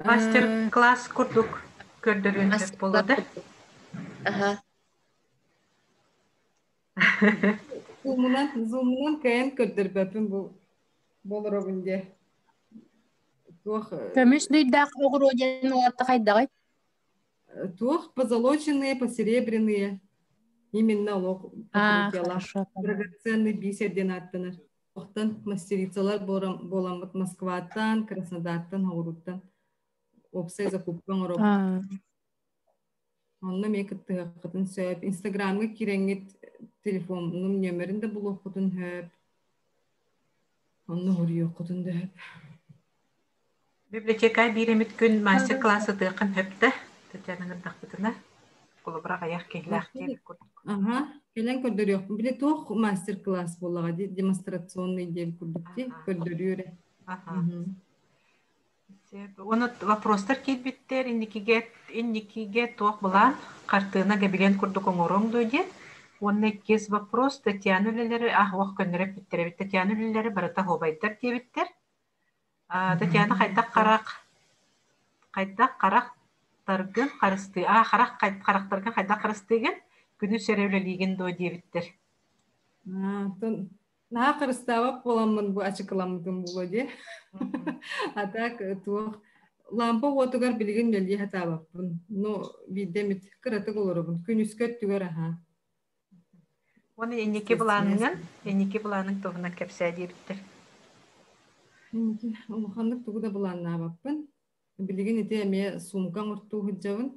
Мастер-класс курдук көрдөрүн болду. Аха. Zoom'dan kayan kördürbepim bu bolorobunde. Kömüş duydak oğrujen olatta kayday. Тух позолоченные, посеребряные. Именно лох покрытиялар. Драгоценный бисерден аттанар. Охтан мастерицалар боламыт Москваттан, Краснодардан, Хауруттан. Опсай закупкан ороб. Онна мекіт тыгаққытын сөп. Инстаграмға киреңет телефонның нөмерінде бұл оқытын хөп. Онна хұрия оқытын да хөп. Библиотека биремит күн мастер-классы тыгын хөпті. Татьяна дақпытына. Қолы бірақ аяқ келләқ деп көрдік. Ага, келен көрдір yok. Біле тоқ мастер-класс болаға де, демонстрационный деп көрдікте, көрдіріре. Оны вопростар келбеттер, инникиге тоқ бұлан, қартығына кәбілен көрдік оңырың дөйде. Оны кез вопрос, Татьяна өлелері, оқ көніріп біттері, Татьяна өлелері барыта хобайдар дебіттер. Татьяна қайдақ қарақтарғын қарысты, қарақтарғын қайдақ қарыстығын күні сөревлелеген дөй дебіттер. Наға қырыстауап боламын бұл ачықыламыдың бұл өде. Атак туық лампа отығар білген өлі хатабаппын. Но бидемет қыратық олырыбын. Күн үскөт түгер аға. Оны енеке бұланың тұғына кәпсә дебіттер. Олықандық тұғы да бұланына баппын. Білген ете әме сумкан ұртту хүджауын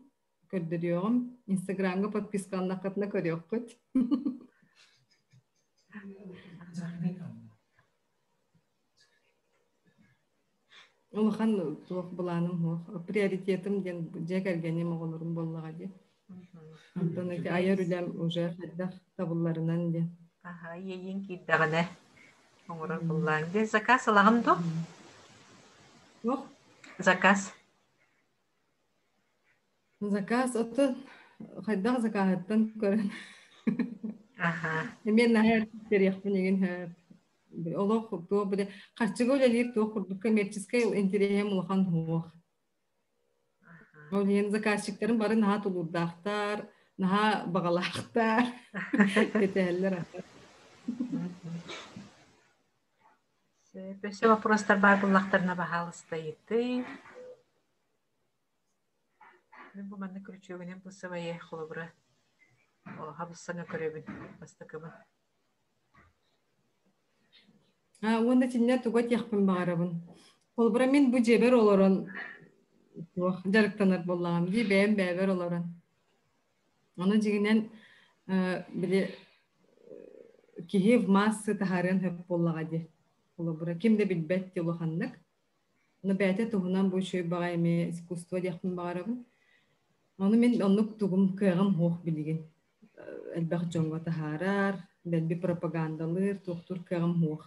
көрдіріоғым. Инстаграмға подписканына қатына көріоқ көт. Олыхан туох буланым хоох приоритетим ден жек эргенем оголорум боллага де. Антон эти аяр үлем уже хаддах табылларынан де. Аха, ийин киддагына. Оңорор буллаң де заказ алагым до. Ох, Заказ. заказ ото хаддах закахаттан көрөн. Аха. Мен нахер терих бинеген хэ. Олох то биде качыгы өлелер то курдук коммерческий интерес улахан хуох. Олен заказчиктарын бары наха тулурдактар, наха багалактар. Кетелер. Бөсө вопростар бар буллактарына бахалыстайты. Мен бу манда күрчөгөнен бусабай холобра. О, хабыссаңа көрөбүн бастакыбын. Onda tinne tugat yakpın bağırabın. Kolbura min bu ceber oloron. Jarıktanır bollağım. Di beyim beyber oloron. Onu jiginen bile kihiv massa taharan hep bollağa di. Kolbura kimde bilbet yolu hanlık. Onu beyte tuhunan bu şey bağayım iskustva yakpın bağırabın. Onu min onluk tugum kığım hoğ bilgin. Elbaq jonga taharar. Belbi propagandalır. Doktor kığım hoğ.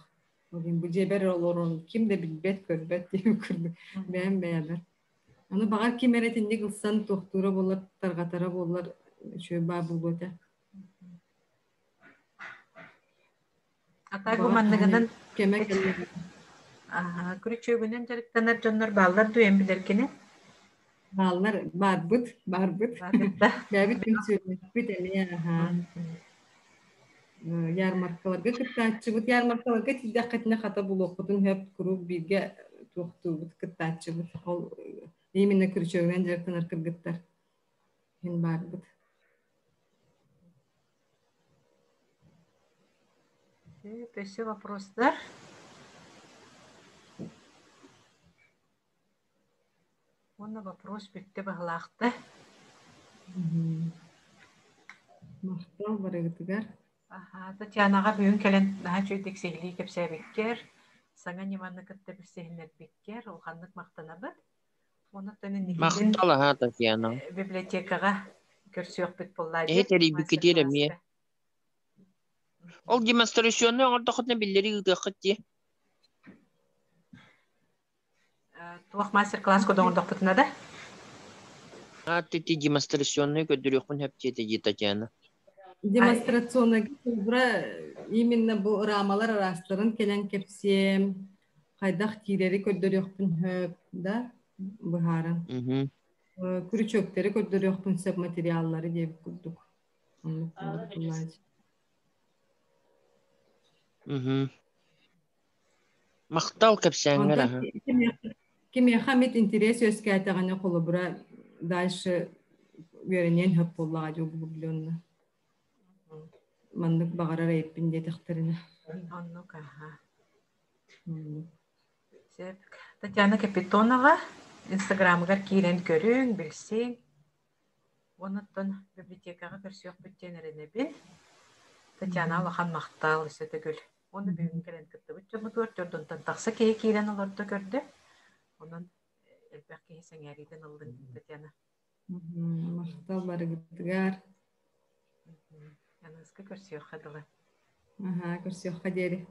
Bugün bu ceber olurun kim de bilbet körbet diye kırdı. Ben beğenir. Onu bağır kim eretinde kılsan doktora bolar, targatara bolar. Şöyle babul bote. Atay bu mannagadan Kemek eller. күрүчөөгүнөн жарыктанар жоннор баллар дуен билеркини. Bağlar barbut. Бардытта. Bebit gün söylüyor. Bir de ne ha. Yarmarkalarga kıttaççıbıt. Yarmarkalarga tizdakatine kata bulu okudun hep kuru bilge tuğtuğubut kıttaççıbıt. Ol yeminle kürçöğünen jarıktanır kırgıttar. Hin barbut. Еще вопростар. Оны вопрос бітті бағылақты. Мақтал барыгытыгар. Татьянаға бүгін кәлін daha чөйдік сехлей кепсәбеккер. Саңа неманы кітті бір сехінербеккер. Олғанлық мақтанабыд. Оны төнін некеден Мақтала ха Татьяна. библиотекаға көрсөк бит боллайды. Тери бикетире ми. Ол демонстрацияны аңырдақытна биллери ыдақыт де. Туақ мастер-класс көдоңырдақ бұтына да? Тити демонстрацияны көдіріқпін хеп теді Татьяна. Демонстрационна бura именно bu ramalar arasların kelen kepsem kaydak tileri köddürüyokpun höp da buharan. Kuru çöpleri köddürüyokpun sep materyalları diye kurduk. Мақтал кепсәңгер аха. Kim yahamet interes özkaytağına kolu bura dayşı görünyen höp bollağa jo bu bilyonla. Mandık bağırar eyipin diye tekterine. Onluk aha. Татьяна Капитонова Инстаграмга киирен көрүң, билсең. Онуттан библиотекага көрсөк бүттенерине бил. Татьяна алахан мактал өсөтөгүл. Оны бүгүн келен кыттыбыт жомутур жордонтан такса кээ киирен олорду көрдү. Онун элбек кээ сеңериден алдын Татьяна. Мактал барыгытыгар. Янызга көрсөк хадыгы. Көрсөк хадери.